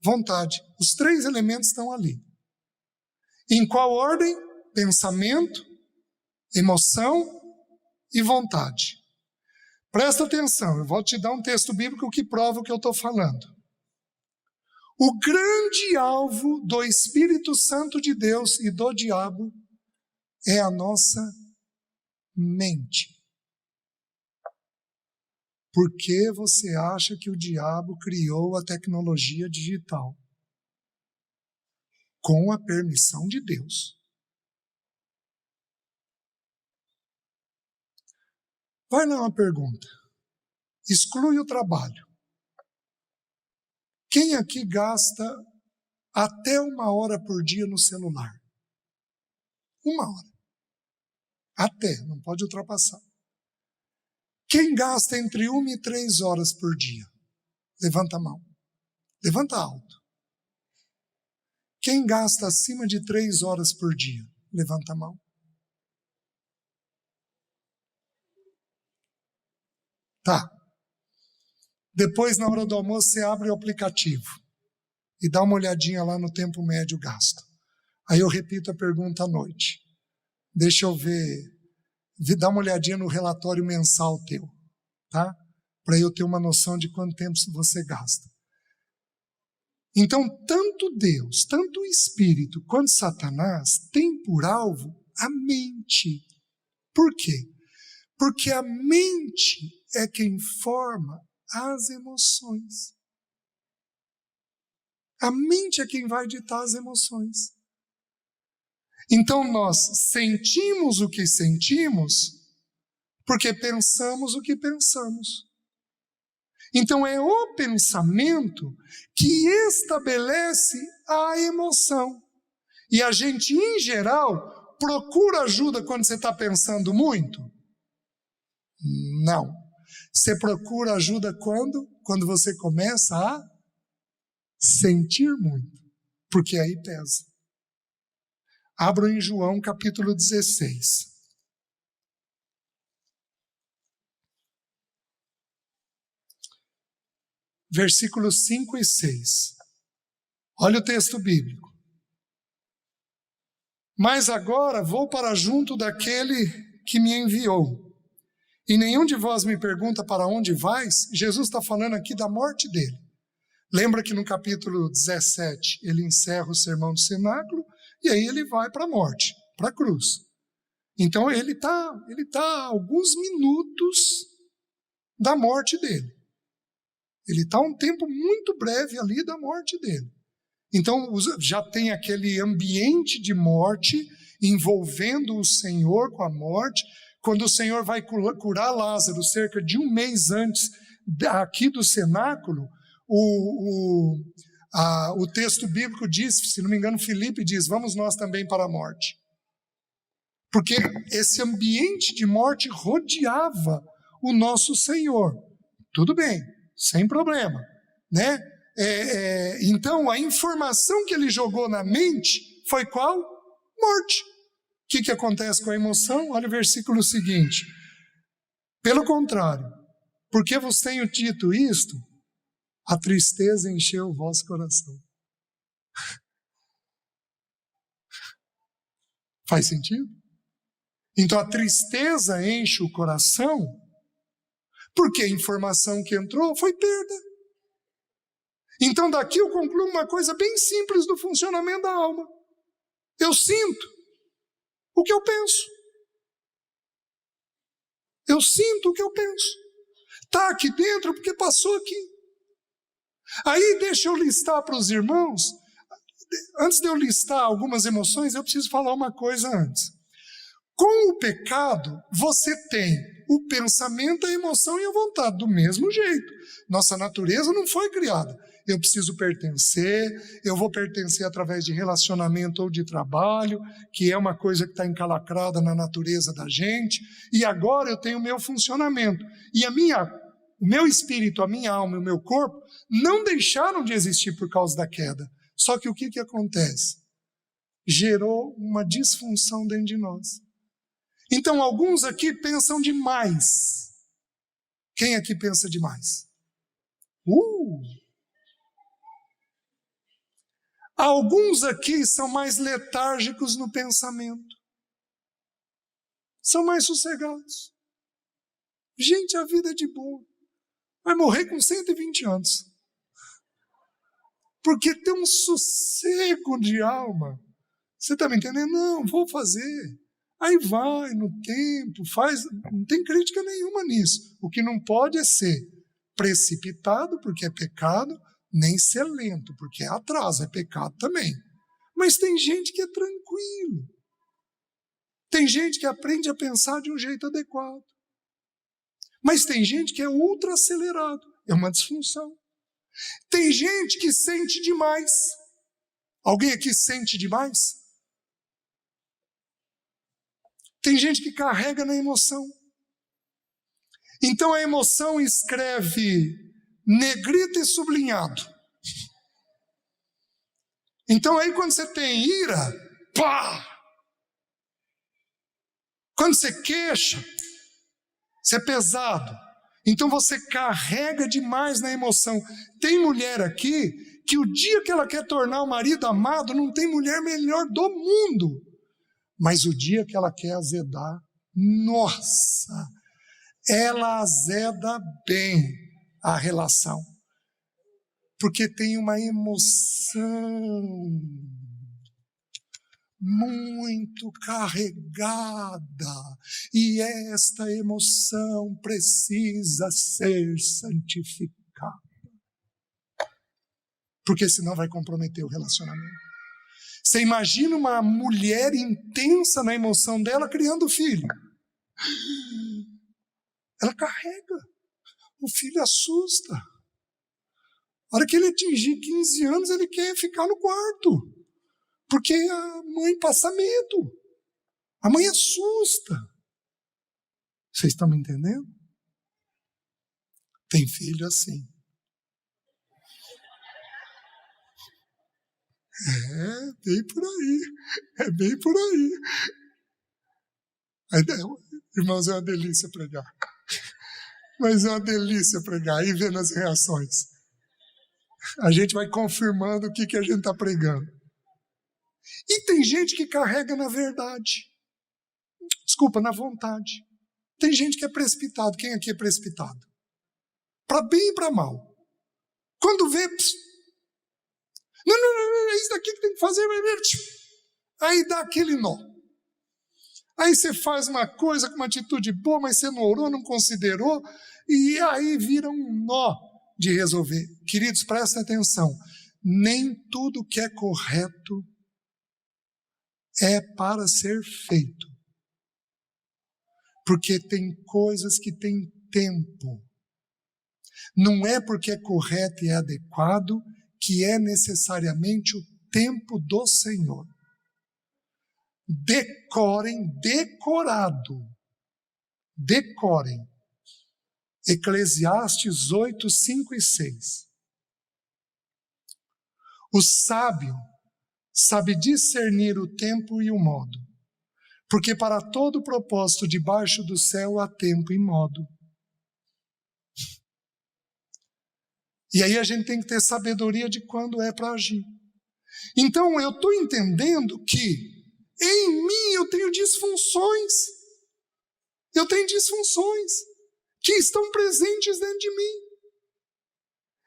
vontade. Os 3 elementos estão ali. Em qual ordem? Pensamento, emoção e vontade. Presta atenção, eu vou te dar um texto bíblico que prova o que eu estou falando. O grande alvo do Espírito Santo de Deus e do diabo é a nossa mente. Por que você acha que o diabo criou a tecnologia digital? Com a permissão de Deus. Vai lá uma pergunta. Exclui o trabalho. Quem aqui gasta até 1 hora por dia no celular? 1 hora. Até, não pode ultrapassar. Quem gasta entre 1 e 3 horas por dia? Levanta a mão. Levanta alto. Quem gasta acima de 3 horas por dia? Levanta a mão. Tá. Depois, na hora do almoço, você abre o aplicativo e dá uma olhadinha lá no tempo médio gasto. Aí eu repito a pergunta à noite. Deixa eu ver, dá uma olhadinha no relatório mensal teu, tá? Para eu ter uma noção de quanto tempo você gasta. Então, tanto Deus, tanto o Espírito, quanto Satanás têm por alvo a mente. Por quê? Porque a mente é quem forma as emoções. A mente é quem vai ditar as emoções. Então nós sentimos o que sentimos porque pensamos o que pensamos. Então é o pensamento que estabelece a emoção. E a gente, em geral, procura ajuda quando você está pensando muito? Não. Você procura ajuda quando? Quando você começa a sentir muito, porque aí pesa. Abram em João capítulo 16. Versículos 5 e 6. Olha o texto bíblico. Mas agora vou para junto daquele que me enviou. E nenhum de vós me pergunta para onde vais? Jesus está falando aqui da morte dele. Lembra que no capítulo 17 ele encerra o sermão do cenáculo e aí ele vai para a morte, para a cruz. Então ele está a alguns minutos da morte dele. Ele está um tempo muito breve ali da morte dele. Então já tem aquele ambiente de morte envolvendo o Senhor com a morte. Quando o Senhor vai curar Lázaro cerca de um mês antes aqui do cenáculo, o texto bíblico diz, se não me engano, Filipe diz, vamos nós também para a morte. Porque esse ambiente de morte rodeava o nosso Senhor. Tudo bem, sem problema, né? Então, a informação que ele jogou na mente foi qual? Morte. O que acontece com a emoção? Olha o versículo seguinte. Pelo contrário, porque vos tenho dito isto, a tristeza encheu o vosso coração. Faz sentido? Então a tristeza enche o coração, porque a informação que entrou foi perda. Então daqui eu concluo uma coisa bem simples do funcionamento da alma. Eu sinto o que eu penso. Eu sinto o que eu penso. Está aqui dentro porque passou aqui. Aí deixa eu listar para os irmãos. Antes de eu listar algumas emoções, eu preciso falar uma coisa antes. Com o pecado, você tem o pensamento, a emoção e a vontade, do mesmo jeito. Nossa natureza não foi criada. Eu preciso pertencer, eu vou pertencer através de relacionamento ou de trabalho, que é uma coisa que está encalacrada na natureza da gente, e agora eu tenho o meu funcionamento. E o meu espírito, a minha alma e o meu corpo não deixaram de existir por causa da queda. Só que o que acontece? Gerou uma disfunção dentro de nós. Então, alguns aqui pensam demais. Quem aqui pensa demais? Alguns aqui são mais letárgicos no pensamento. São mais sossegados. Gente, a vida é de boa. Vai morrer com 120 anos. Porque tem um sossego de alma. Você está me entendendo? Não, vou fazer. Aí vai no tempo, faz, não tem crítica nenhuma nisso. O que não pode é ser precipitado, porque é pecado, nem ser lento, porque é atraso, é pecado também. Mas tem gente que é tranquilo. Tem gente que aprende a pensar de um jeito adequado. Mas tem gente que é ultra acelerado, é uma disfunção. Tem gente que sente demais. Alguém aqui sente demais? Tem gente que carrega na emoção. Então a emoção escreve negrito e sublinhado. Então aí quando você tem ira, pá! Quando você queixa, você é pesado. Então você carrega demais na emoção. Tem mulher aqui que o dia que ela quer tornar o marido amado, não tem mulher melhor do mundo. Mas o dia que ela quer azedar, nossa, ela azeda bem a relação. Porque tem uma emoção muito carregada, e esta emoção precisa ser santificada, porque senão vai comprometer o relacionamento. Você imagina uma mulher intensa na emoção dela criando filho. Ela carrega, o filho assusta. A hora que ele atingir 15 anos, ele quer ficar no quarto, porque a mãe passa medo, a mãe assusta. Vocês estão me entendendo? Tem filho assim. Bem por aí, é bem por aí. Irmãos, é uma delícia pregar. Mas é uma delícia pregar e ver nas reações. A gente vai confirmando o que a gente está pregando. E tem gente que carrega na verdade. Desculpa, na vontade. Tem gente que é precipitado. Quem aqui é precipitado? Para bem e para mal. Quando vê... Não, é isso daqui que tem que fazer. Aí dá aquele nó. Aí você faz uma coisa com uma atitude boa, mas você não orou, não considerou, e aí vira um nó de resolver. Queridos, prestem atenção. Nem tudo que é correto é para ser feito. Porque tem coisas que têm tempo. Não é porque é correto e é adequado que é necessariamente o tempo do Senhor. Decorem, decorem. Eclesiastes 8, 5 e 6. O sábio sabe discernir o tempo e o modo, porque para todo propósito debaixo do céu há tempo e modo. E aí a gente tem que ter sabedoria de quando é para agir. Então eu estou entendendo que em mim eu tenho disfunções. Eu tenho disfunções que estão presentes dentro de mim.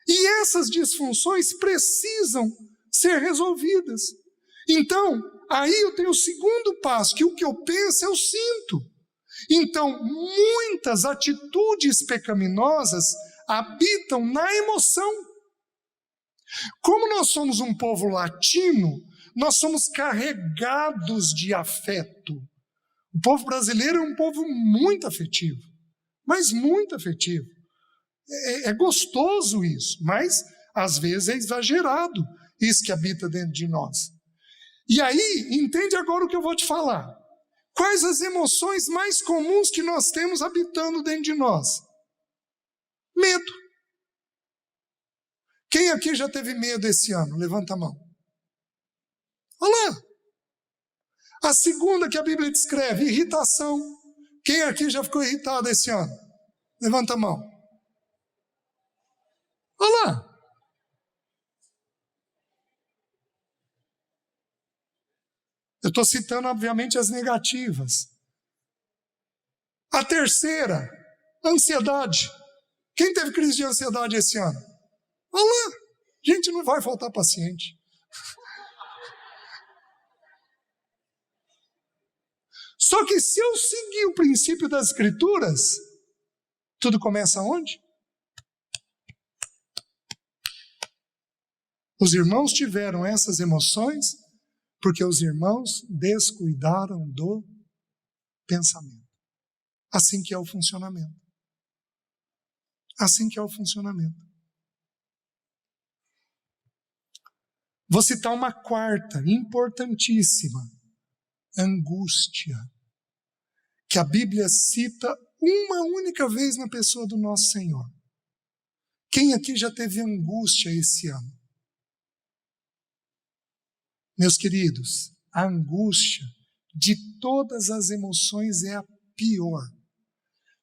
E essas disfunções precisam ser resolvidas. Então, aí eu tenho o segundo passo, que o que eu penso eu sinto. Então, muitas atitudes pecaminosas habitam na emoção. Como nós somos um povo latino, nós somos carregados de afeto. O povo brasileiro é um povo muito afetivo, mas muito afetivo. É gostoso isso, mas às vezes é exagerado isso que habita dentro de nós. E aí, entende agora o que eu vou te falar. Quais as emoções mais comuns que nós temos habitando dentro de nós? Medo. Quem aqui já teve medo esse ano? Levanta a mão. Olha lá. A segunda que a Bíblia descreve, irritação. Quem aqui já ficou irritado esse ano? Levanta a mão. Olha lá. Eu estou citando, obviamente, as negativas. A terceira, ansiedade. Quem teve crise de ansiedade esse ano? Olha lá. Gente, não vai faltar paciente. Só que se eu seguir o princípio das Escrituras, tudo começa onde? Os irmãos tiveram essas emoções porque os irmãos descuidaram do pensamento. Assim que é o funcionamento. Assim que é o funcionamento. Vou citar uma quarta, importantíssima. Angústia. Que a Bíblia cita uma única vez na pessoa do nosso Senhor. Quem aqui já teve angústia esse ano? Meus queridos, a angústia de todas as emoções é a pior.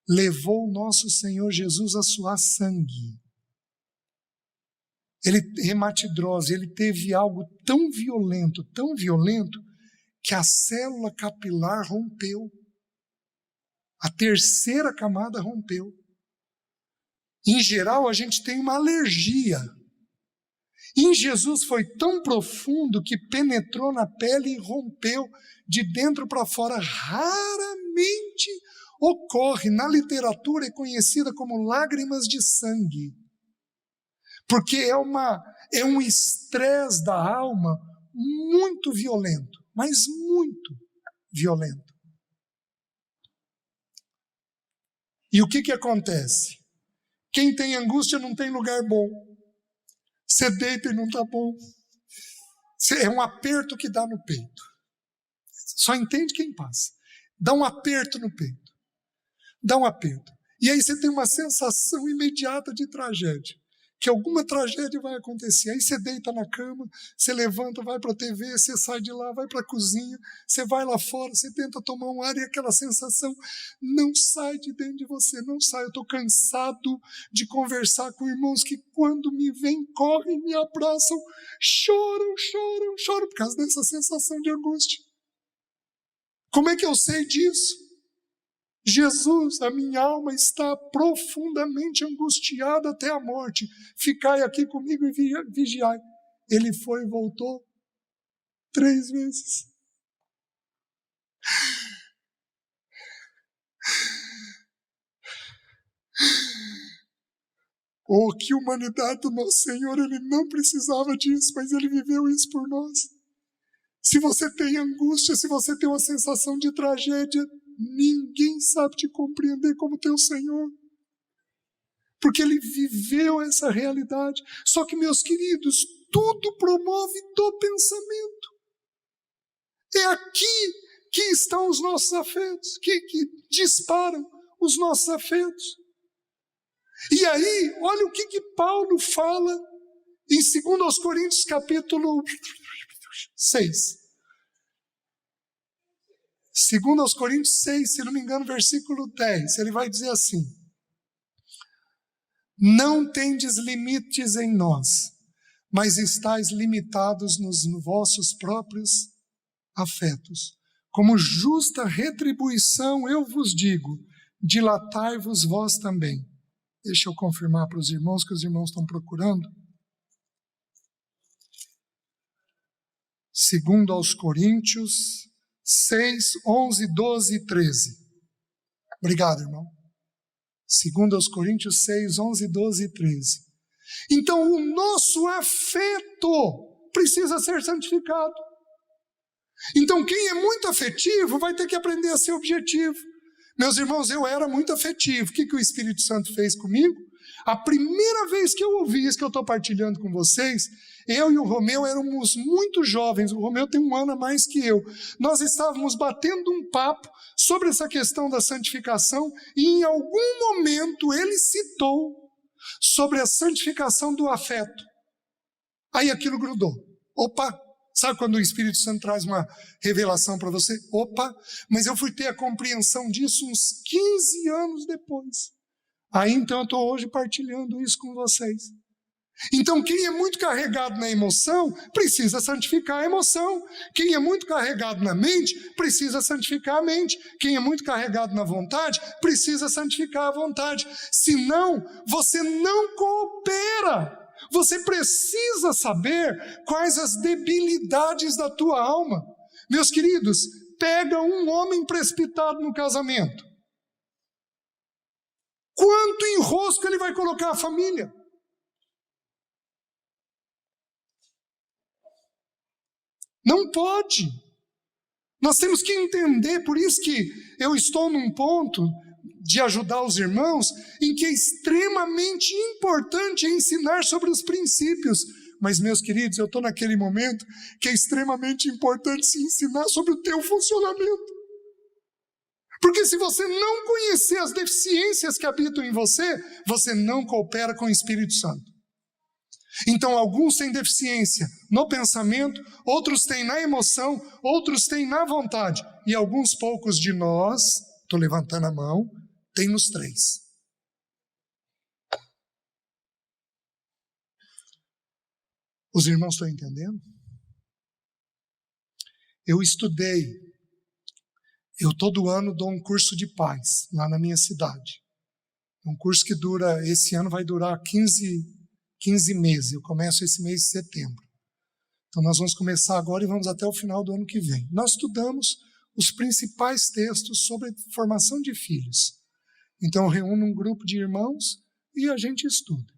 Levou o nosso Senhor Jesus a suar sangue. Hematidrose, ele teve algo tão violento, que a célula capilar rompeu. A terceira camada rompeu. Em geral, a gente tem uma alergia Em Jesus foi tão profundo que penetrou na pele e rompeu de dentro para fora. Raramente ocorre, na literatura é conhecida como lágrimas de sangue, porque é um estresse da alma muito violento, mas muito violento. E o que acontece? Quem tem angústia não tem lugar bom. Você deita e não está bom. É um aperto que dá no peito. Só entende quem passa. Dá um aperto no peito. Dá um aperto. E aí você tem uma sensação imediata de tragédia. Que alguma tragédia vai acontecer. Aí você deita na cama, você levanta, vai para a TV, você sai de lá, vai para a cozinha, você vai lá fora, você tenta tomar um ar e aquela sensação não sai de dentro de você, não sai. Eu estou cansado de conversar com irmãos que quando me veem, correm, me abraçam, choram por causa dessa sensação de angústia. Como é que eu sei disso? Jesus, a minha alma está profundamente angustiada até a morte. Ficai aqui comigo e vigiai. Ele foi e voltou 3 vezes. Oh, que humanidade do nosso Senhor, Ele não precisava disso, mas Ele viveu isso por nós. Se você tem angústia, se você tem uma sensação de tragédia, ninguém sabe te compreender como teu Senhor. Porque Ele viveu essa realidade. Só que, meus queridos, tudo promove do pensamento. É aqui que estão os nossos afetos, que disparam os nossos afetos. E aí, olha o que Paulo fala em 2 Coríntios capítulo 6. 2 Coríntios 6, se não me engano, versículo 10, ele vai dizer assim: não tendes limites em nós, mas estáis limitados nos vossos próprios afetos. Como justa retribuição eu vos digo, dilatai-vos vós também. Deixa eu confirmar para os irmãos, que os irmãos estão procurando. 2 aos Coríntios 6, 11, 12 e 13. Obrigado, irmão. 2 aos Coríntios 6, 11, 12 e 13. Então, o nosso afeto precisa ser santificado. Então, quem é muito afetivo vai ter que aprender a ser objetivo. Meus irmãos, eu era muito afetivo. O que o Espírito Santo fez comigo? A primeira vez que eu ouvi isso que eu estou partilhando com vocês, eu e o Romeu éramos muito jovens. O Romeu tem 1 ano a mais que eu. Nós estávamos batendo um papo sobre essa questão da santificação e em algum momento ele citou sobre a santificação do afeto. Aí aquilo grudou. Opa! Sabe quando o Espírito Santo traz uma revelação para você? Opa! Mas eu fui ter a compreensão disso uns 15 anos depois. Aí então eu estou hoje partilhando isso com vocês. Então quem é muito carregado na emoção, precisa santificar a emoção. Quem é muito carregado na mente, precisa santificar a mente. Quem é muito carregado na vontade, precisa santificar a vontade. Senão, você não coopera. Você precisa saber quais as debilidades da tua alma. Meus queridos, pega um homem precipitado no casamento. Quanto enrosco ele vai colocar a família? Não pode. Nós temos que entender, por isso que eu estou num ponto de ajudar os irmãos, em que é extremamente importante ensinar sobre os princípios. Mas, meus queridos, eu estou naquele momento que é extremamente importante se ensinar sobre o teu funcionamento. Porque se você não conhecer as deficiências que habitam em você, você não coopera com o Espírito Santo. Então, alguns têm deficiência no pensamento, outros têm na emoção, outros têm na vontade. E alguns poucos de nós, estou levantando a mão, tem nos 3. Os irmãos estão entendendo? Eu estudei, eu todo ano dou um curso de paz lá na minha cidade. Um curso que dura, esse ano vai durar 15 15 meses. Eu começo esse mês de setembro. Então nós vamos começar agora e vamos até o final do ano que vem. Nós estudamos os principais textos sobre formação de filhos. Então eu reúno um grupo de irmãos e a gente estuda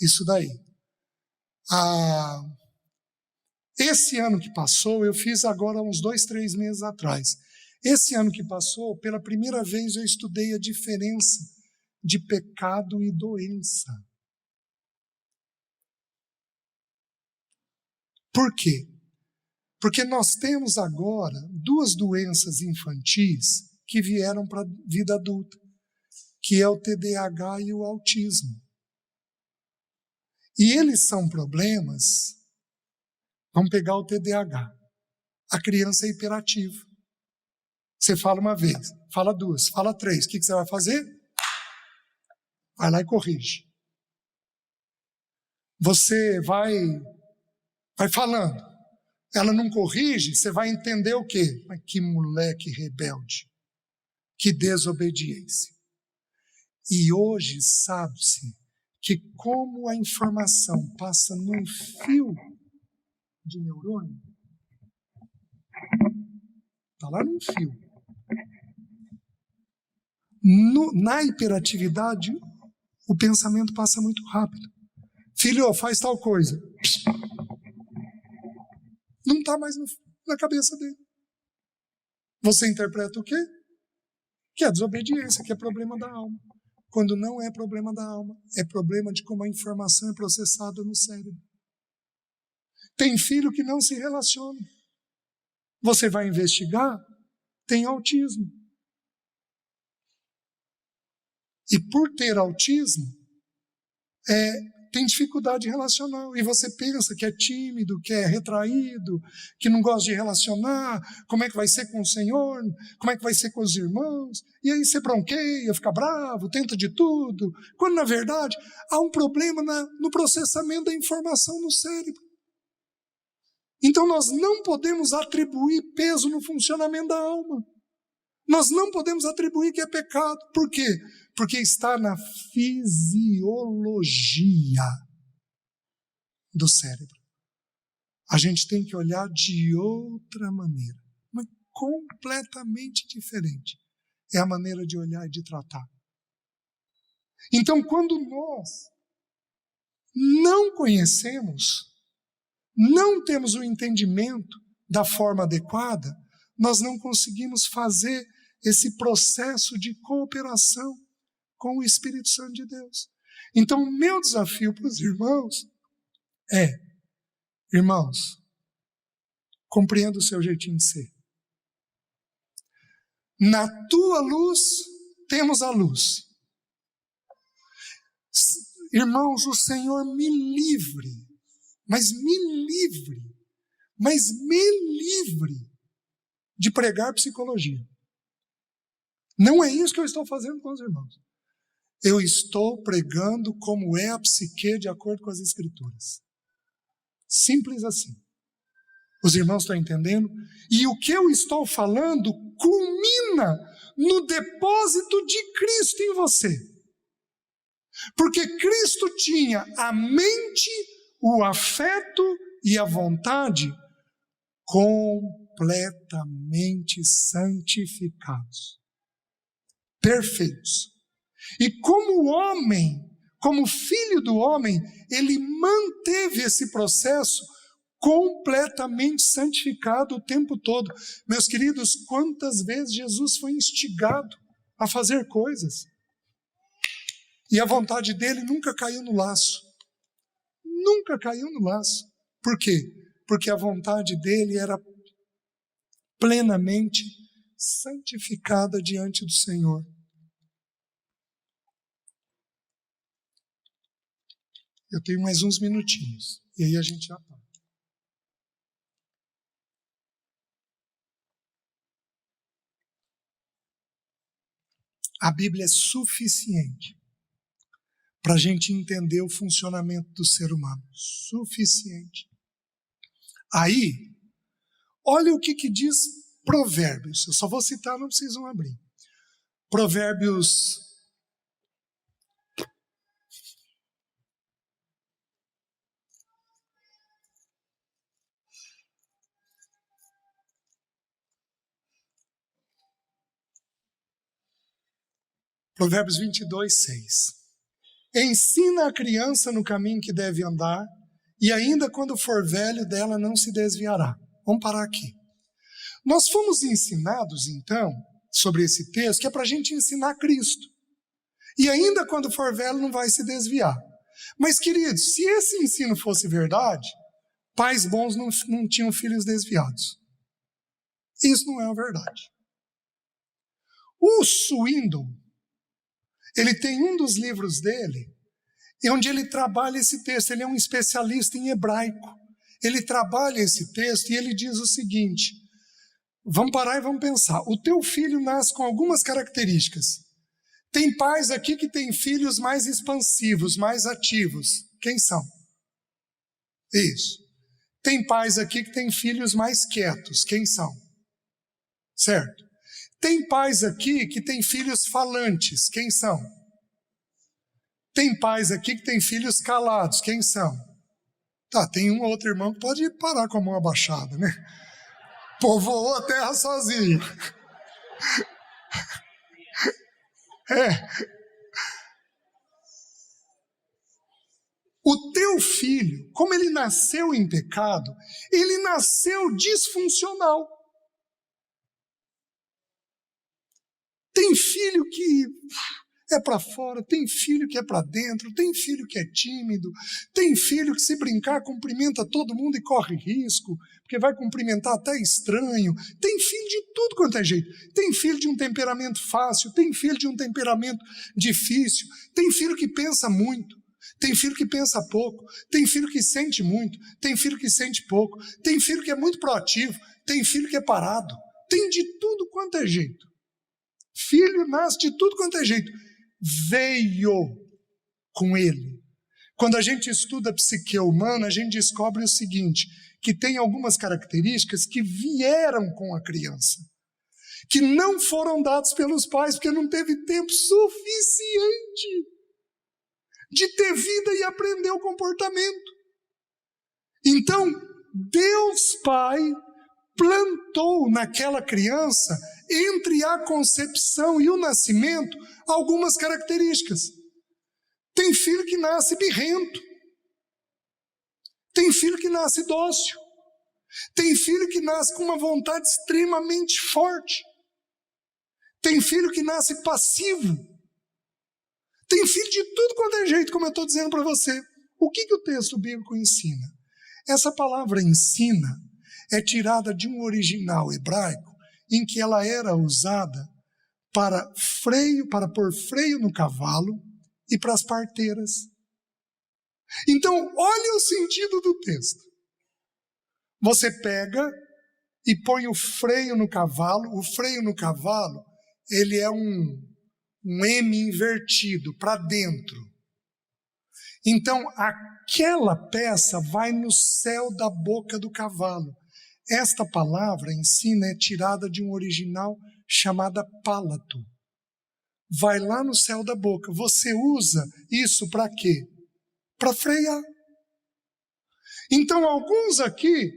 isso daí. Esse ano que passou, eu fiz agora uns 2, 3 meses atrás. Esse ano que passou, pela primeira vez eu estudei a diferença de pecado e doença. Por quê? Porque nós temos agora 2 doenças infantis que vieram para a vida adulta, que é o TDAH e o autismo. E eles são problemas. Vamos pegar o TDAH. A criança é hiperativa. Você fala uma vez, fala 2, fala 3. O que você vai fazer? Vai lá e corrige. Você vai falando. Ela não corrige, você vai entender o quê? Mas que moleque rebelde. Que desobediência. E hoje sabe-se que como a informação passa num fio de neurônio, está lá num fio. Na hiperatividade, o pensamento passa muito rápido. Filho, faz tal coisa. Não está mais na cabeça dele. Você interpreta o quê? Que é desobediência, que é problema da alma. Quando não é problema da alma, é problema de como a informação é processada no cérebro. Tem filho que não se relaciona. Você vai investigar, tem autismo. E por ter autismo, tem dificuldade relacional. E você pensa que é tímido, que é retraído, que não gosta de relacionar, como é que vai ser com o Senhor, como é que vai ser com os irmãos. E aí você bronqueia, fica bravo, tenta de tudo. Quando, na verdade, há um problema no processamento da informação no cérebro. Então nós não podemos atribuir peso no funcionamento da alma. Nós não podemos atribuir que é pecado. Por quê? Porque está na fisiologia do cérebro. A gente tem que olhar de outra maneira, mas completamente diferente. É a maneira de olhar e de tratar. Então, quando nós não conhecemos, não temos o entendimento da forma adequada, nós não conseguimos fazer esse processo de cooperação com o Espírito Santo de Deus. Então, o meu desafio para os irmãos é, irmãos, compreenda o seu jeitinho de ser. Na tua luz, temos a luz. Irmãos, o Senhor me livre, mas me livre de pregar psicologia. Não é isso que eu estou fazendo com os irmãos. Eu estou pregando como é a psique de acordo com as Escrituras. Simples assim. Os irmãos estão entendendo? E o que eu estou falando culmina no depósito de Cristo em você. Porque Cristo tinha a mente, o afeto e a vontade completamente santificados. Perfeitos. E como homem, como filho do homem, ele manteve esse processo completamente santificado o tempo todo. Meus queridos, quantas vezes Jesus foi instigado a fazer coisas? E a vontade dele nunca caiu no laço. Nunca caiu no laço. Por quê? Porque a vontade dele era plenamente santificada diante do Senhor. Eu tenho mais uns minutinhos, e aí a gente já para. A Bíblia é suficiente para a gente entender o funcionamento do ser humano. Suficiente. Aí, olha o que diz Provérbios. Eu só vou citar, não precisam abrir. Provérbios Provérbios 22:6. Ensina a criança no caminho que deve andar, e ainda quando for velho dela não se desviará. Vamos parar aqui. Nós fomos ensinados, então, sobre esse texto, que é para a gente ensinar Cristo. E ainda quando for velho não vai se desviar. Mas, queridos, se esse ensino fosse verdade, pais bons não tinham filhos desviados. Isso não é a verdade. O Swindoll, ele tem um dos livros dele, onde ele trabalha esse texto. Ele é um especialista em hebraico. Ele trabalha esse texto e ele diz o seguinte: vamos parar e vamos pensar. O teu filho nasce com algumas características. Tem pais aqui que têm filhos mais expansivos, mais ativos. Quem são? Isso. Tem pais aqui que têm filhos mais quietos. Quem são? Certo. Tem pais aqui que têm filhos falantes. Quem são? Tem pais aqui que têm filhos calados. Quem são? Tá, tem um ou outro irmão que pode parar com a mão abaixada, né? Povoou a terra sozinho. O teu filho, como ele nasceu em pecado, ele nasceu disfuncional. Tem filho que é para fora, tem filho que é para dentro, tem filho que é tímido, tem filho que se brincar cumprimenta todo mundo e corre risco, porque vai cumprimentar até estranho. Tem filho de tudo quanto é jeito. Tem filho de um temperamento fácil, tem filho de um temperamento difícil, tem filho que pensa muito, tem filho que pensa pouco, tem filho que sente muito, tem filho que sente pouco, tem filho que é muito proativo, tem filho que é parado, tem de tudo quanto é jeito. Filho nasce de tudo quanto é jeito. Veio com ele. Quando a gente estuda a psique humana, a gente descobre o seguinte, que tem algumas características que vieram com a criança, que não foram dadas pelos pais, porque não teve tempo suficiente de ter vida e aprender o comportamento. Então, Deus Pai plantou naquela criança, entre a concepção e o nascimento, algumas características. Tem filho que nasce birrento. Tem filho que nasce dócil. Tem filho que nasce com uma vontade extremamente forte. Tem filho que nasce passivo. Tem filho de tudo quanto é jeito, como eu estou dizendo para você. O que o texto bíblico ensina? Essa palavra ensina é tirada de um original hebraico em que ela era usada para pôr freio no cavalo e para as parteiras. Então, olha o sentido do texto. Você pega e põe o freio no cavalo. O freio no cavalo, ele é um M invertido para dentro. Então, aquela peça vai no céu da boca do cavalo. Esta palavra ensina é tirada de um original chamada pálato. Vai lá no céu da boca. Você usa isso para quê? Para frear. Então, alguns aqui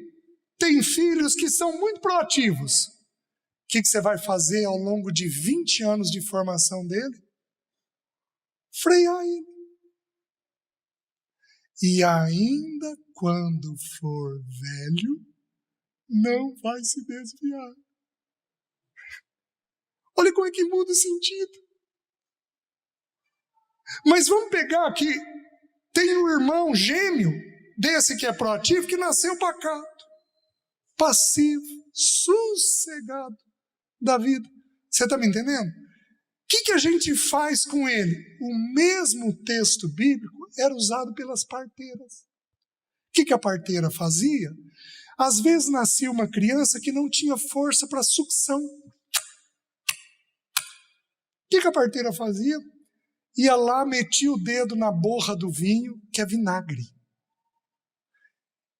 têm filhos que são muito proativos. O que você vai fazer ao longo de 20 anos de formação dele? Frear ele. E ainda quando for velho, não vai se desviar. Olha como é que muda o sentido. Mas vamos pegar aqui, tem um irmão gêmeo desse que é proativo, que nasceu pacato, passivo, sossegado da vida. Você está me entendendo? O que a gente faz com ele? O mesmo texto bíblico era usado pelas parteiras. O que a parteira fazia? Às vezes nascia uma criança que não tinha força para sucção. O que a parteira fazia? Ia lá, metia o dedo na borra do vinho, que é vinagre,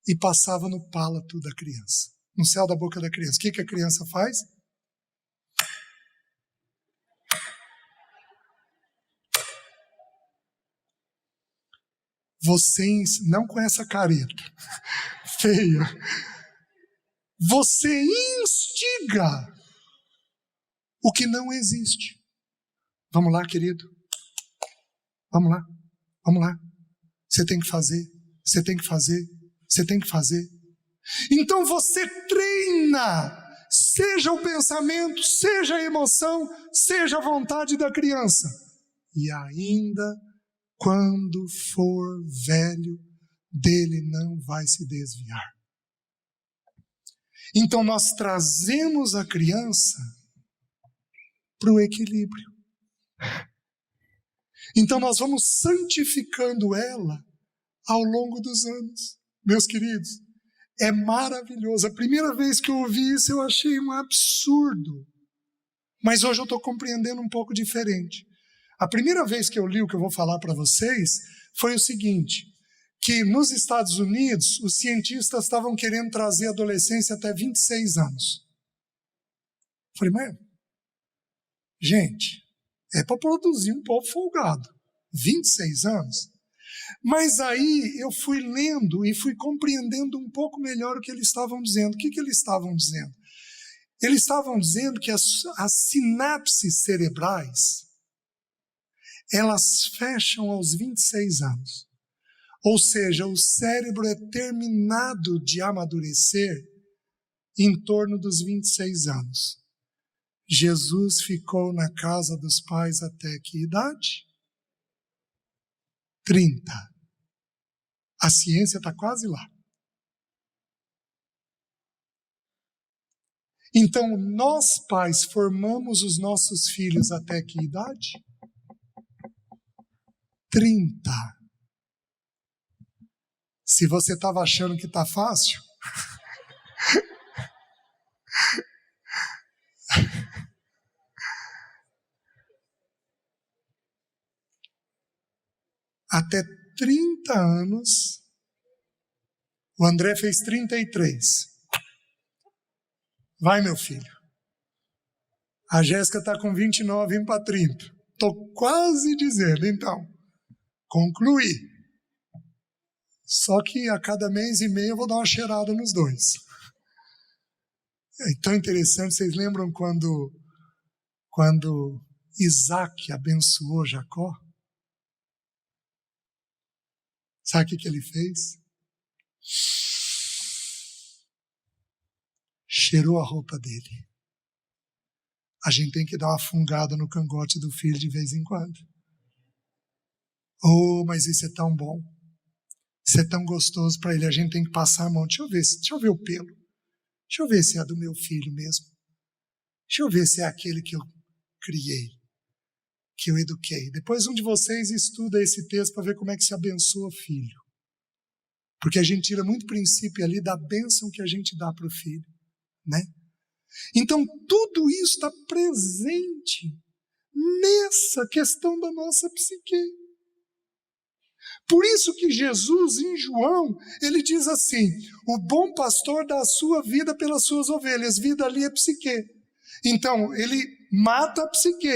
e passava no pálato da criança, no céu da boca da criança. O que a criança faz? Você, não com essa careta feia, você instiga o que não existe. Vamos lá, querido. Vamos lá. Vamos lá. Você tem que fazer. Você tem que fazer. Você tem que fazer. Então você treina, seja o pensamento, seja a emoção, seja a vontade da criança. E ainda quando for velho, dele não vai se desviar. Então nós trazemos a criança para o equilíbrio. Então nós vamos santificando ela ao longo dos anos. Meus queridos, é maravilhoso. A primeira vez que eu ouvi isso eu achei um absurdo. Mas hoje eu estou compreendendo um pouco diferente. A primeira vez que eu li o que eu vou falar para vocês foi o seguinte, que nos Estados Unidos os cientistas estavam querendo trazer a adolescência até 26 anos. Falei, mas, gente, é para produzir um povo folgado. 26 anos? Mas aí eu fui lendo e fui compreendendo um pouco melhor o que eles estavam dizendo. O que eles estavam dizendo? Eles estavam dizendo que as sinapses cerebrais, elas fecham aos 26 anos. Ou seja, o cérebro é terminado de amadurecer em torno dos 26 anos. Jesus ficou na casa dos pais até que idade? 30. A ciência está quase lá. Então, nós pais formamos os nossos filhos até que idade? 30. Se você estava achando que está fácil, até 30 anos, o André fez 33. Vai, meu filho. A Jéssica está com 29, indo para 30. Estou quase dizendo, então, concluí. Só que a cada mês e meio eu vou dar uma cheirada nos dois. É tão interessante, vocês lembram quando Isaac abençoou Jacó? Sabe o que ele fez? Cheirou a roupa dele. A gente tem que dar uma fungada no cangote do filho de vez em quando. Oh, mas isso é tão bom. Isso é tão gostoso para ele. A gente tem que passar a mão. Deixa eu ver o pelo. Deixa eu ver se é do meu filho mesmo. Deixa eu ver se é aquele que eu criei, que eu eduquei. Depois um de vocês estuda esse texto para ver como é que se abençoa o filho. Porque a gente tira muito princípio ali da bênção que a gente dá para o filho, né? Então tudo isso está presente nessa questão da nossa psique. Por isso que Jesus, em João, ele diz assim, o bom pastor dá a sua vida pelas suas ovelhas, vida ali é psique. Então, ele mata a psique.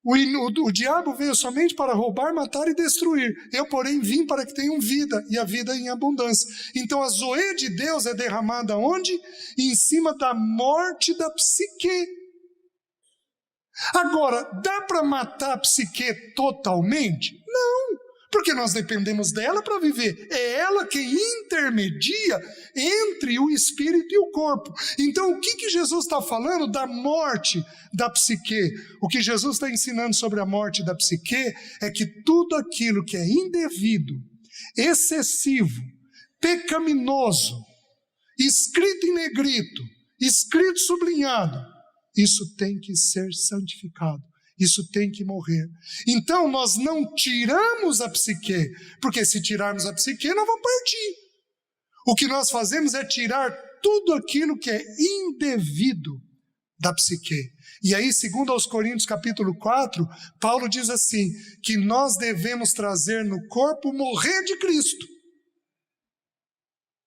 O diabo veio somente para roubar, matar e destruir. Eu, porém, vim para que tenham vida, e a vida em abundância. Então, a zoe de Deus é derramada onde? Em cima da morte da psique. Agora, dá para matar a psique totalmente? Não. Porque nós dependemos dela para viver. É ela quem intermedia entre o espírito e o corpo. Então, o que Jesus está falando da morte da psique? O que Jesus está ensinando sobre a morte da psique é que tudo aquilo que é indevido, excessivo, pecaminoso, escrito em negrito, escrito sublinhado, isso tem que ser santificado. Isso tem que morrer. Então nós não tiramos a psique, porque se tirarmos a psique, nós vamos partir. O que nós fazemos é tirar tudo aquilo que é indevido da psique. E aí, segundo aos Coríntios capítulo 4, Paulo diz assim, que nós devemos trazer no corpo o morrer de Cristo.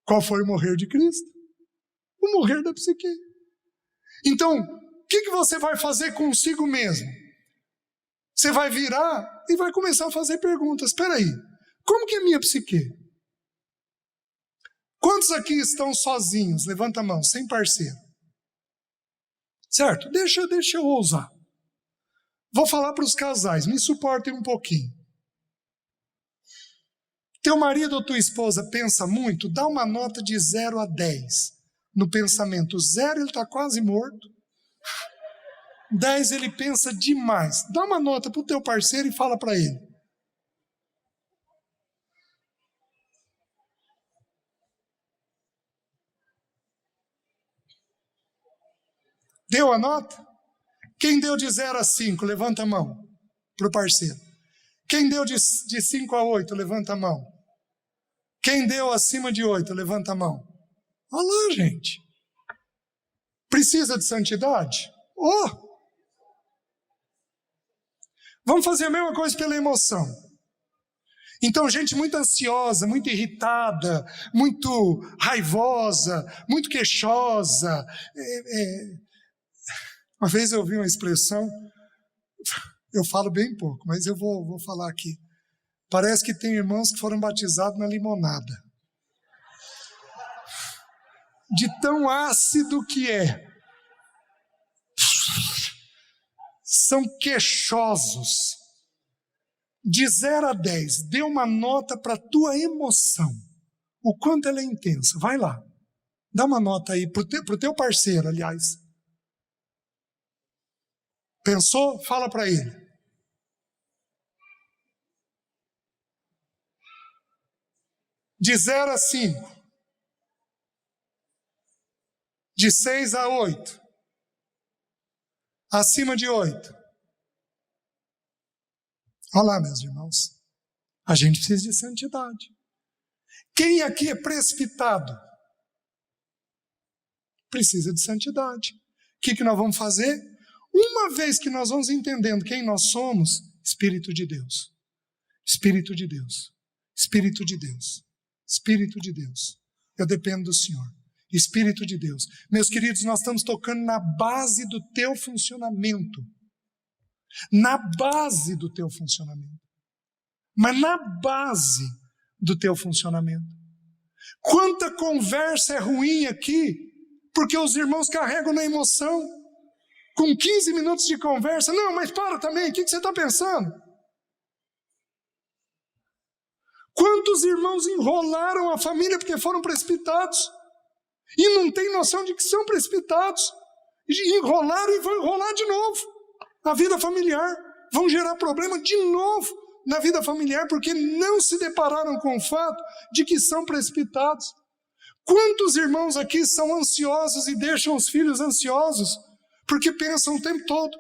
Qual foi o morrer de Cristo? O morrer da psique. Então, o que você vai fazer consigo mesmo? Você vai virar e vai começar a fazer perguntas. Espera aí, como que é a minha psique? Quantos aqui estão sozinhos? Levanta a mão, sem parceiro. Certo? Deixa eu ousar. Vou falar para os casais, me suportem um pouquinho. Teu marido ou tua esposa pensa muito, dá uma nota de 0 a 10. No pensamento 0 ele está quase morto. 10 ele pensa demais. Dá uma nota para o teu parceiro e fala para ele. Deu a nota? Quem deu de 0 a 5, levanta a mão para o parceiro. Quem deu de 5 a 8, levanta a mão. Quem deu acima de 8, levanta a mão. Olha lá, gente. Precisa de santidade? Oh! Vamos fazer a mesma coisa pela emoção. Então, gente muito ansiosa, muito irritada, muito raivosa, muito queixosa. Uma vez eu ouvi uma expressão, eu falo bem pouco, mas eu vou falar aqui. Parece que tem irmãos que foram batizados na limonada. De tão ácido que é. São queixosos. De 0 a 10, dê uma nota para a tua emoção. O quanto ela é intensa. Vai lá. Dá uma nota aí para o teu parceiro, aliás. Pensou? Fala para ele. De 0 a 5. De 6 a 8. Acima de 8. Olha lá, meus irmãos. A gente precisa de santidade. Quem aqui é precipitado? Precisa de santidade. O que nós vamos fazer? Uma vez que nós vamos entendendo quem nós somos, Espírito de Deus. Espírito de Deus. Espírito de Deus. Espírito de Deus. Eu dependo do Senhor. Espírito de Deus. Meus queridos, nós estamos tocando na base do teu funcionamento. Na base do teu funcionamento. Mas na base do teu funcionamento. Quanta conversa é ruim aqui, porque os irmãos carregam na emoção. Com 15 minutos de conversa, não, mas para também, o que você está pensando? Quantos irmãos enrolaram a família porque foram precipitados? E não tem noção de que são precipitados. Enrolaram e vão enrolar de novo. A vida familiar. Vão gerar problema de novo na vida familiar, porque não se depararam com o fato de que são precipitados. Quantos irmãos aqui são ansiosos e deixam os filhos ansiosos? Porque pensam o tempo todo,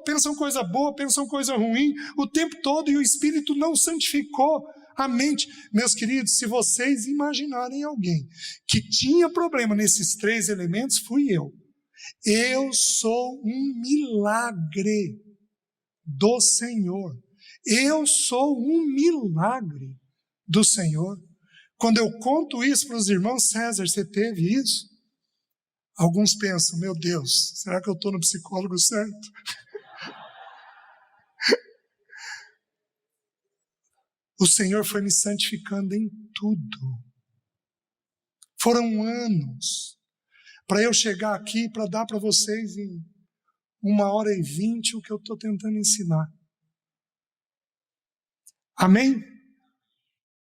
pensam coisa boa, pensam coisa ruim, o tempo todo, e o Espírito não santificou a mente. Meus queridos, se vocês imaginarem alguém que tinha problema nesses 3 elementos, fui eu. Eu sou um milagre do Senhor. Eu sou um milagre do Senhor. Quando eu conto isso para os irmãos, César, você teve isso? Alguns pensam, meu Deus, será que eu estou no psicólogo certo? O Senhor foi me santificando em tudo. Foram anos para eu chegar aqui para dar para vocês em 1h20 o que eu estou tentando ensinar. Amém?